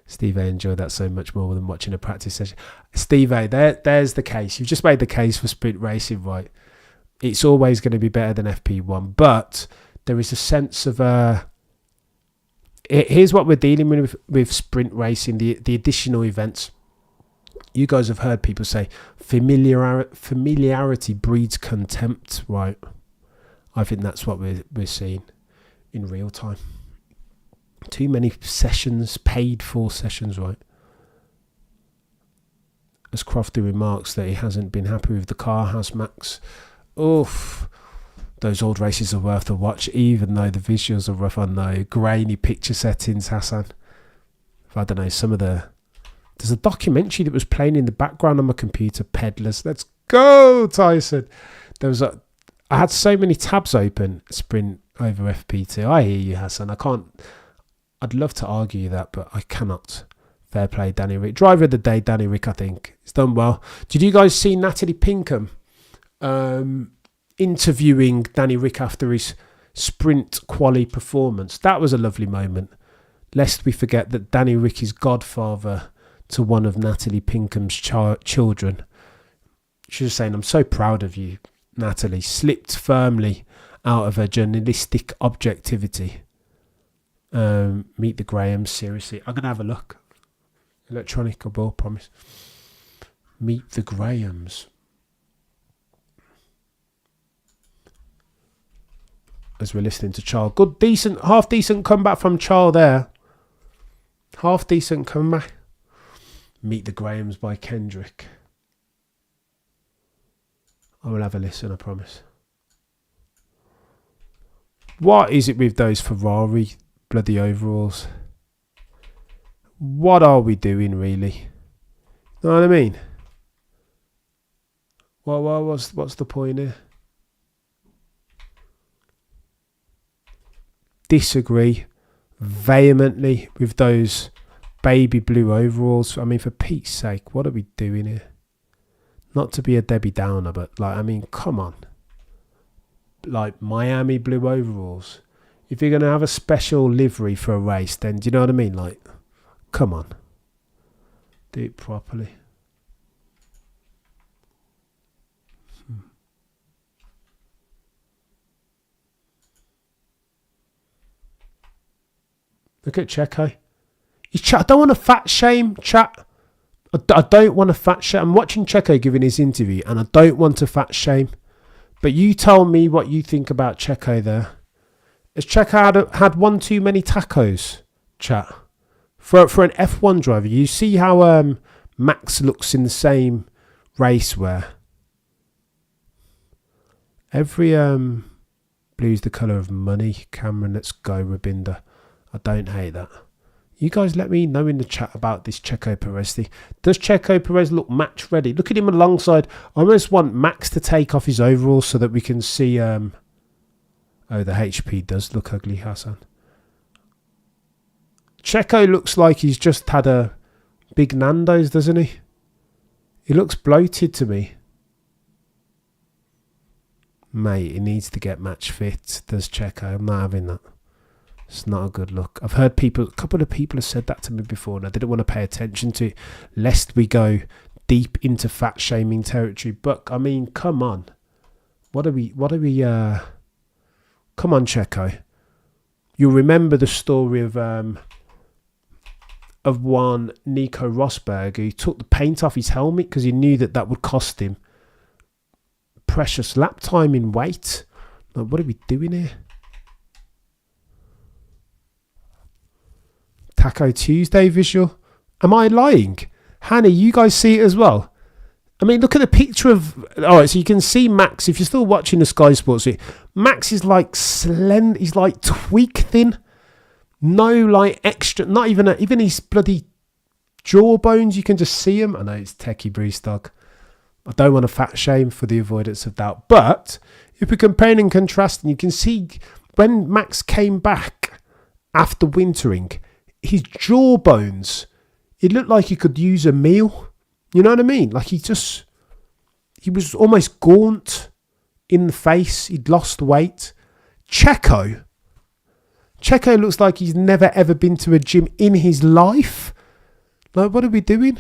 Speaker 1: Steve A enjoyed that so much more than watching a practice session. Steve A, there's the case. You've just made the case for sprint racing, right? It's always going to be better than FP1, but there is a sense of here's what we're dealing with sprint racing, the additional events. You guys have heard people say familiarity breeds contempt, right? I think that's what we're seeing in real time. Too many sessions, paid for sessions, right? As Crofty remarks that he hasn't been happy with the car, has Max. Oof. Those old races are worth a watch, even though the visuals are rough. I know. Grainy picture settings, Hassan. I don't know, there's a documentary that was playing in the background on my computer, Peddlers. Let's go, Tyson. I had so many tabs open, sprint over FP2. I hear you, Hassan. I'd love to argue that, but I cannot. Fair play, Danny Rick. Driver of the day, Danny Rick, I think. He's done well. Did you guys see Natalie Pinkham interviewing Danny Rick after his sprint quali performance? That was a lovely moment. Lest we forget that Danny Rick is godfather to one of Natalie Pinkham's children. She was saying, I'm so proud of you, Natalie. Slipped firmly out of her journalistic objectivity Meet the Grahams, seriously. I'm going to have a look. Electronic, I will promise. Meet the Grahams. As we're listening to Charles. Good, decent, half decent comeback from Charles there. Half decent comeback. Meet the Grahams by Kendrick. I will have a listen, I promise. What is it with those Ferrari bloody overalls? What are we doing, really? Know what I mean? What's the point here? Disagree vehemently with those baby blue overalls. I mean, for Pete's sake, what are we doing here? Not to be a Debbie Downer, but like, I mean, come on. Like Miami blue overalls. If you're going to have a special livery for a race, then do you know what I mean? Like, come on. Do it properly. Look at Checo. I don't want to fat shame, chat. I don't want to fat shame. I'm watching Checo giving his interview and I don't want to fat shame. But you tell me what you think about Checo there. Has Checo had one too many tacos, chat? For an F1 driver, you see how Max looks in the same race wear. Every blue's the colour of money. Cameron, let's go, Rabinda. I don't hate that. You guys let me know in the chat about this Checo Perez thing. Does Checo Perez look match ready? Look at him alongside. I almost want Max to take off his overalls so that we can see... oh, the HP does look ugly, Hassan. Checo looks like he's just had a big Nando's, doesn't he? He looks bloated to me. Mate, he needs to get match fit, does Checo. I'm not having that. It's not a good look. I've heard a couple of people have said that to me before and I didn't want to pay attention to it lest we go deep into fat shaming territory. But, I mean, come on. What are we, come on, Checo. You'll remember the story of one Nico Rosberg who took the paint off his helmet because he knew that would cost him precious lap time in weight. Like, what are we doing here? Taco Tuesday visual. Am I lying? Hannah, you guys see it as well? I mean, look at the picture of... Alright, so you can see Max. If you're still watching the Sky Sports, Max is like slender. He's like tweak thin. No, like extra... Not even his bloody jawbones. You can just see him. I know it's techie Bruce dog. I don't want to fat shame for the avoidance of doubt. But if we're comparing and contrasting, you can see when Max came back after wintering... His jawbones, it looked like he could use a meal. You know what I mean? Like he was almost gaunt in the face. He'd lost weight. Checo looks like he's never ever been to a gym in his life. Like, what are we doing?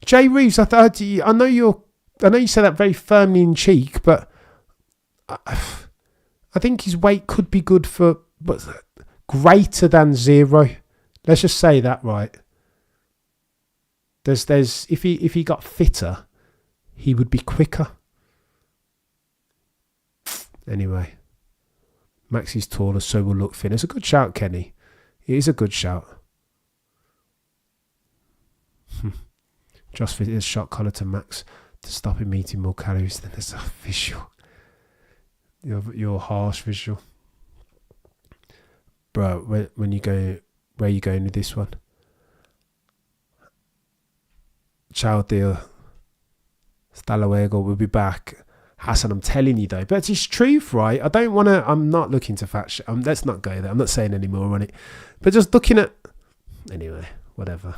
Speaker 1: Jay Reeves, I know you say that very firmly in cheek, but I think his weight could be good for greater than 0. Let's just say that, right? There's if he got fitter, he would be quicker. Anyway, Max is taller, so will look thin. It's a good shout, Kenny. It is a good shout. Just fitted a shot collar to Max to stop him eating more calories than this visual. Your harsh visual, bro. When you go. Where are you going with this one? Ciao, deal. Hasta luego. We'll be back. Hassan, I'm telling you though. But it's truth, right? I don't want to... I'm not looking to fat shit. Let's not go there. I'm not saying any more on it. But just looking at... Anyway, whatever.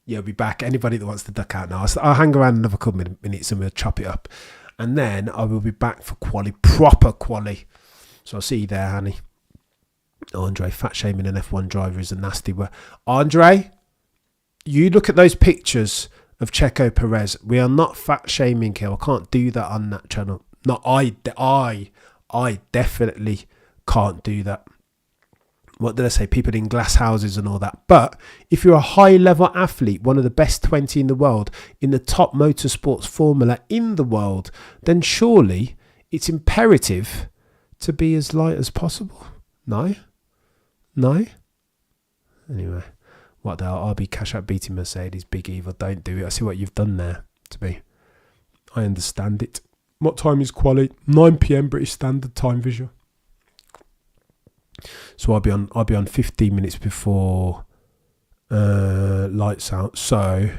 Speaker 1: Yeah, we'll be back. Anybody that wants to duck out now, I'll hang around another couple of minutes and we'll chop it up. And then I will be back for proper quali. So I'll see you there, Hanny. Andre, fat shaming an F1 driver is a nasty word. Andre, you look at those pictures of Checo Perez. We are not fat shaming here. I can't do that on that channel. No, I definitely can't do that. What did I say? People in glass houses and all that. But if you're a high-level athlete, one of the best 20 in the world, in the top motorsports formula in the world, then surely it's imperative to be as light as possible. No? Anyway, what the hell? RB Cash Out beating Mercedes, Big Evil. Don't do it. I see what you've done there to me. I understand it. What time is quali? 9 p.m. British Standard Time visual. So I'll be on 15 minutes before lights out. So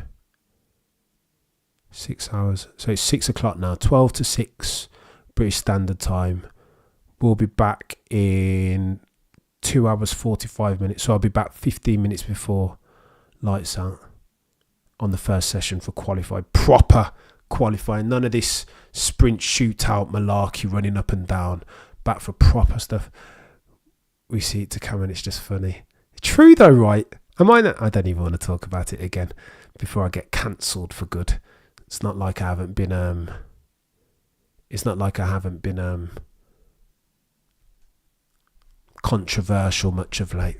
Speaker 1: 6 hours. So it's 6 o'clock now. 12 to 6 British Standard Time. We'll be back in 2 hours 45 minutes. So I'll be back 15 minutes before lights out on the first session for qualified. Proper qualifying. None of this sprint shootout malarkey running up and down. Back for proper stuff. We see it to come and it's just funny. True though, right? I don't even want to talk about it again before I get cancelled for good. It's not like I haven't been controversial much of late.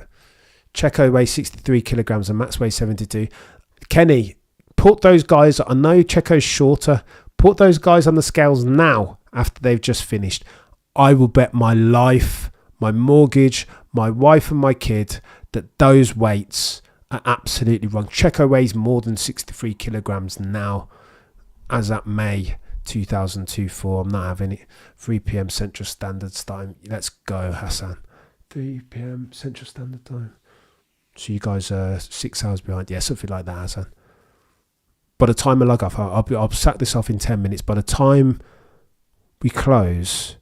Speaker 1: Checo weighs 63 kilograms and Max weighs 72. Kenny, put those guys, I know Checo's shorter, put those guys on the scales now after they've just finished. I will bet my life, my mortgage, my wife and my kid that those weights are absolutely wrong. Checo weighs more than 63 kilograms now as at May 2024. I'm not having it. 3 p.m. Central Standard Time. Let's go, Hassan. 3 p.m. Central Standard Time. So you guys are 6 hours behind. Yeah, something like that, Hassan. By the time I log off, I'll sack this off in 10 minutes. By the time we close,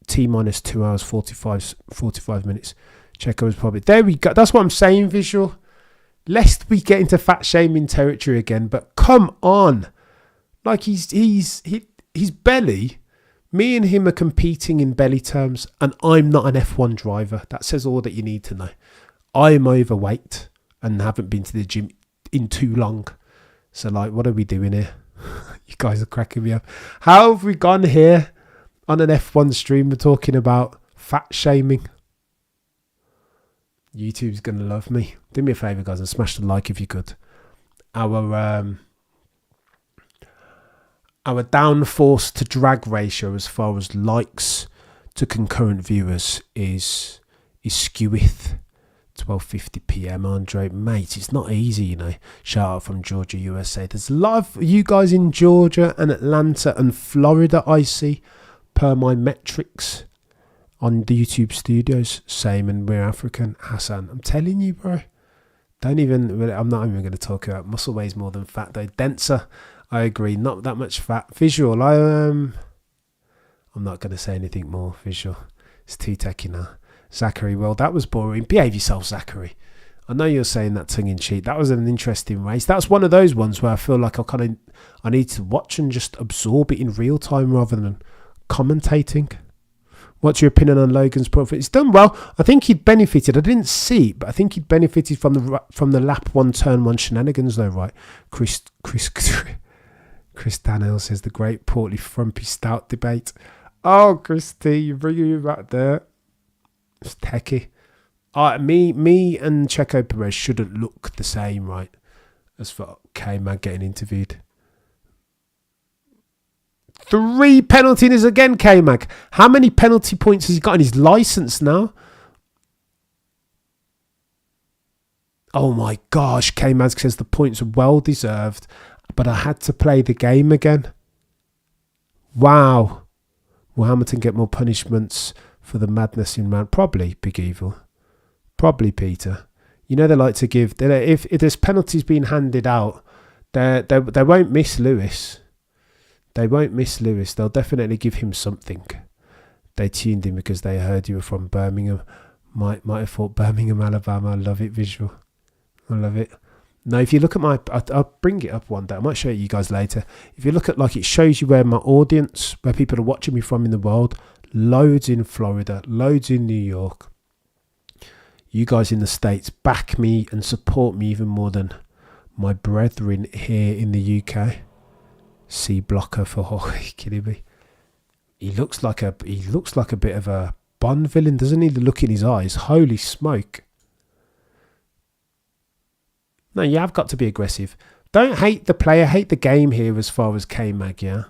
Speaker 1: T minus 2 hours 45 minutes. Checo was probably there. We go. That's what I'm saying. Visual. Lest we get into fat shaming territory again. But come on, like his belly. Me and him are competing in belly terms, and I'm not an F1 driver. That says all that you need to know. I'm overweight and haven't been to the gym in too long. So like, what are we doing here? You guys are cracking me up. How have we gone here? On an F1 stream, we're talking about fat shaming. YouTube's going to love me. Do me a favour, guys, and smash the like if you could. Our downforce to drag ratio as far as likes to concurrent viewers is skeweth. 12:50 p.m. Andre, mate, it's not easy, you know. Shout out from Georgia, USA. There's a lot of you guys in Georgia and Atlanta and Florida, I see. Per my metrics on the YouTube studios, same, and we're African. Hassan, I'm telling you, bro. I'm not even going to talk about muscle weighs more than fat though. Denser, I agree. Not that much fat. Visual, I'm not going to say anything more. Visual, it's too techy now. Zachary, well, that was boring. Behave yourself, Zachary. I know you're saying that tongue in cheek. That was an interesting race. That's one of those ones where I feel like I need to watch and just absorb it in real time rather than commentating. What's your opinion on Logan's profit? It's done well. I think he'd benefited. I didn't see it, but I think he'd benefited from the lap one, turn one shenanigans, though, right? Chris Daniel says the great portly frumpy stout debate. Oh, Christy, you're bringing me back there. It's techie. Me and Checo Perez shouldn't look the same, right? As for K-Man getting interviewed. 3 penalties again, K-Mag. How many penalty points has he got in his license now? Oh my gosh, K-Mag says the points are well deserved, but I had to play the game again. Wow. Will Hamilton get more punishments for the madness in round? Probably, Big Evil. Probably, Peter. You know they like to give... If there's penalties being handed out, they won't miss Lewis. They won't miss Lewis. They'll definitely give him something. They tuned in because they heard you were from Birmingham. Might have thought Birmingham, Alabama. I love it, visual. I love it. Now, if you look at my... I'll bring it up one day. I might show it you guys later. If you look at, like, it shows you where my audience, where people are watching me from in the world. Loads in Florida. Loads in New York. You guys in the States back me and support me even more than my brethren here in the UK. C blocker for are you kidding me? He looks like a bit of a Bond villain, doesn't he? The look in his eyes. Holy smoke. No, you have got to be aggressive. Don't hate the player, hate the game here as far as K-Mag, yeah?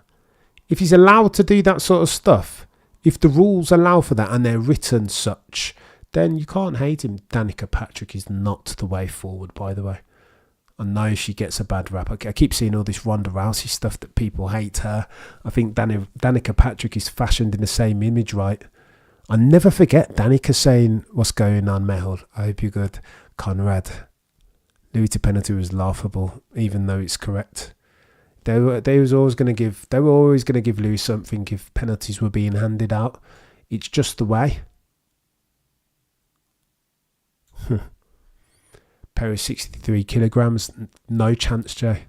Speaker 1: If he's allowed to do that sort of stuff, if the rules allow for that and they're written such, then you can't hate him. Danica Patrick is not the way forward, by the way. I know she gets a bad rap. I keep seeing all this Ronda Rousey stuff that people hate her. I think Danica Patrick is fashioned in the same image, right? I never forget Danica saying, "What's going on, Mehul? I hope you're good. Conrad." Louis to penalty was laughable, even though it's correct. They were always going to give Louis something if penalties were being handed out. It's just the way. Perry 63 kilograms. No chance, Jay.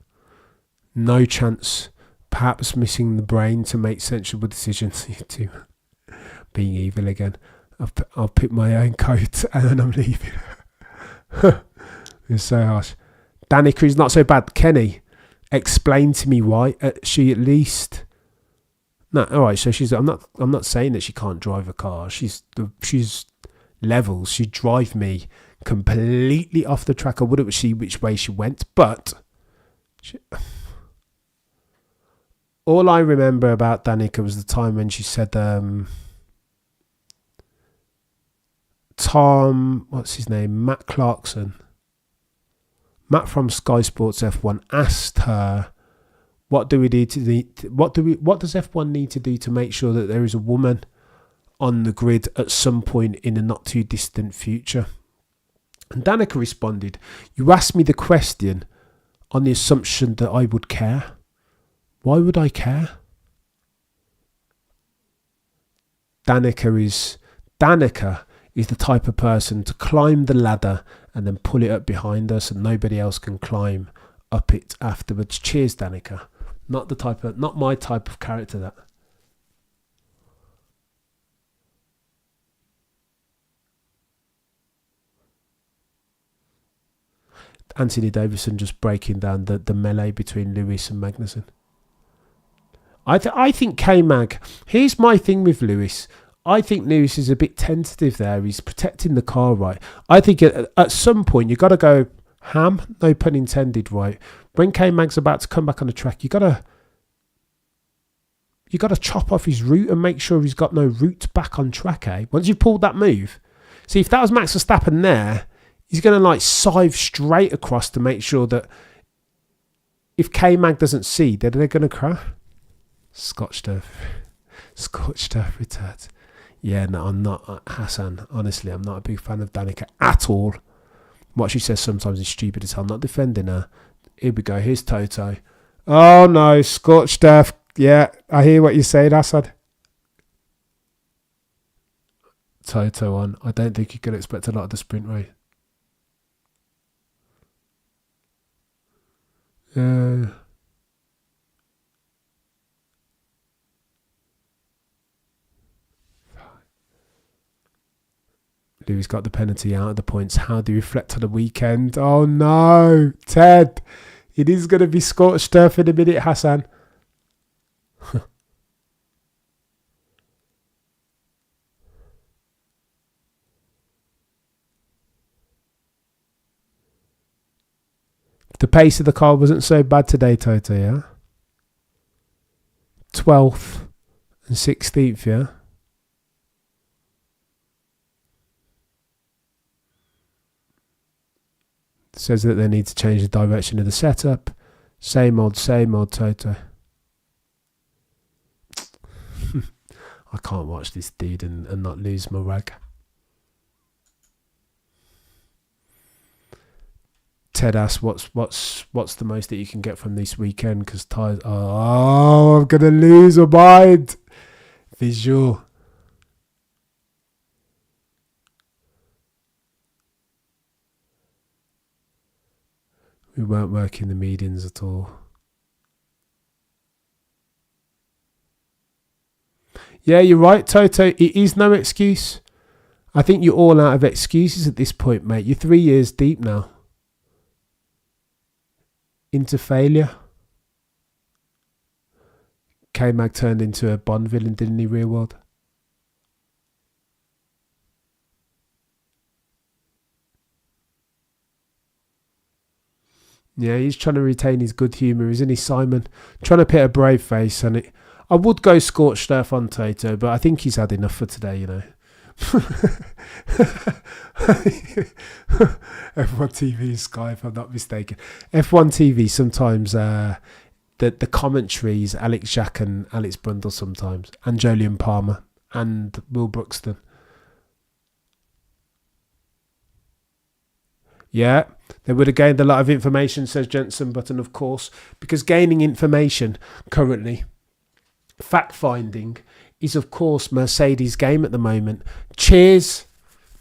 Speaker 1: No chance. Perhaps missing the brain to make sensible decisions. You two being evil again. I'll pick my own coat and then I'm leaving. It's so harsh. Danica is not so bad. Kenny, explain to me why. She at least. No, all right. So she's. I'm not saying that she can't drive a car. She's levels. She drive me completely off the track. I wouldn't see which way she went, but all I remember about Danica was the time when she said, Tom, what's his name? Matt Clarkson. Matt from Sky Sports F1 asked her, what does F1 need to do to make sure that there is a woman on the grid at some point in the not too distant future? And Danica responded, "You asked me the question on the assumption that I would care. Why would I care?" Danica is the type of person to climb the ladder and then pull it up behind us and nobody else can climb up it afterwards. Cheers, Danica. Not my type of character, that. Anthony Davison just breaking down the melee between Lewis and Magnussen. I think K-Mag, here's my thing with Lewis. I think Lewis is a bit tentative there. He's protecting the car, right? I think at some point you got to go ham, no pun intended, right? When K-Mag's about to come back on the track, you got to chop off his route and make sure he's got no route back on track, eh? Once you've pulled that move. See, if that was Max Verstappen there, he's going to scythe straight across to make sure that if K-Mag doesn't see, they're going to crash. Scotch turf returns. Yeah, no, I'm not, Hassan. Honestly, I'm not a big fan of Danica at all. What she says sometimes is stupid as hell. I'm not defending her. Here we go. Here's Toto. Oh no, scorched earth. Yeah, I hear what you're saying, Hassan. Toto on. I don't think you can expect a lot of the sprint race. Lewis got the penalty out of the points. How do you reflect on the weekend? Oh no, Ted. It is going to be scorched turf in a minute, Hassan. The pace of the car wasn't so bad today, Toto, yeah? 12th and 16th, yeah? Says that they need to change the direction of the setup. Same old Toto. I can't watch this dude and not lose my rag. Ted asks, what's the most that you can get from this weekend? Because tyres. Oh, I'm gonna lose my mind. Visual. We weren't working the medians at all. Yeah, you're right, Toto. It is no excuse. I think you're all out of excuses at this point, mate. You're 3 years deep now. into failure. K-Mag turned into a Bond villain, didn't he, real world? Yeah, he's trying to retain his good humour, isn't he, Simon? Trying to put a brave face on it. I would go scorched earth on Toto, but I think he's had enough for today, you know. F1 TV Sky, if I'm not mistaken. F1 TV sometimes, the commentaries, Alex Jack and Alex Brundle sometimes, and Jolyon Palmer and Will Bruxton. Yeah, they would have gained a lot of information, says Jensen Button, of course, because gaining information currently, fact-finding, is, of course, Mercedes' game at the moment. Cheers.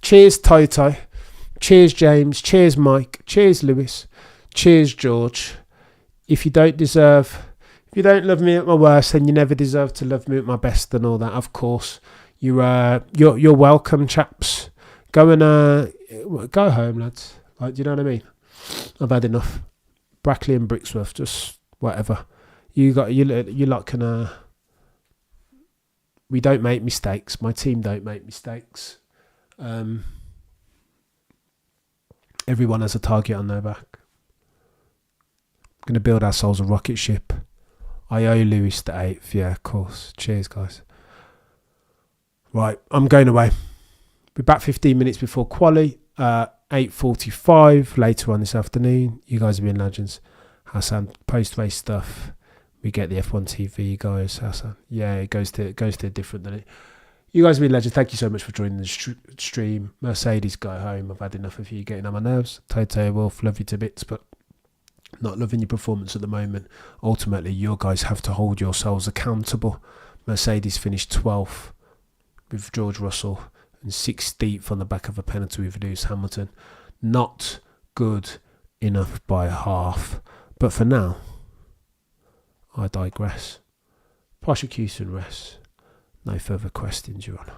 Speaker 1: Cheers, Toto. Cheers, James. Cheers, Mike. Cheers, Lewis. Cheers, George. If you don't love me at my worst, then you never deserve to love me at my best and all that, of course. You're welcome, chaps. Go home, lads. Like, do you know what I mean? I've had enough. Brackley and Brixworth, just whatever. You lot can. We don't make mistakes. My team don't make mistakes. Everyone has a target on their back. I'm going to build ourselves a rocket ship. I owe Lewis the 8th. Yeah, of course. Cheers, guys. Right, I'm going away. Be back 15 minutes before quali. 8:45 later on this afternoon. You guys have been legends. Hassan, post-race stuff. We get the F1 TV, guys. Hassan. Yeah, it goes to different than it. You guys have been legends. Thank you so much for joining the stream. Mercedes, go home. I've had enough of you getting on my nerves. Toto, Wolf, love you to bits, but not loving your performance at the moment. Ultimately, you guys have to hold yourselves accountable. Mercedes finished 12th with George Russell and 16th on the back of a penalty with Lewis Hamilton. Not good enough by half. But for now, I digress. Prosecution rests. No further questions, Your Honour.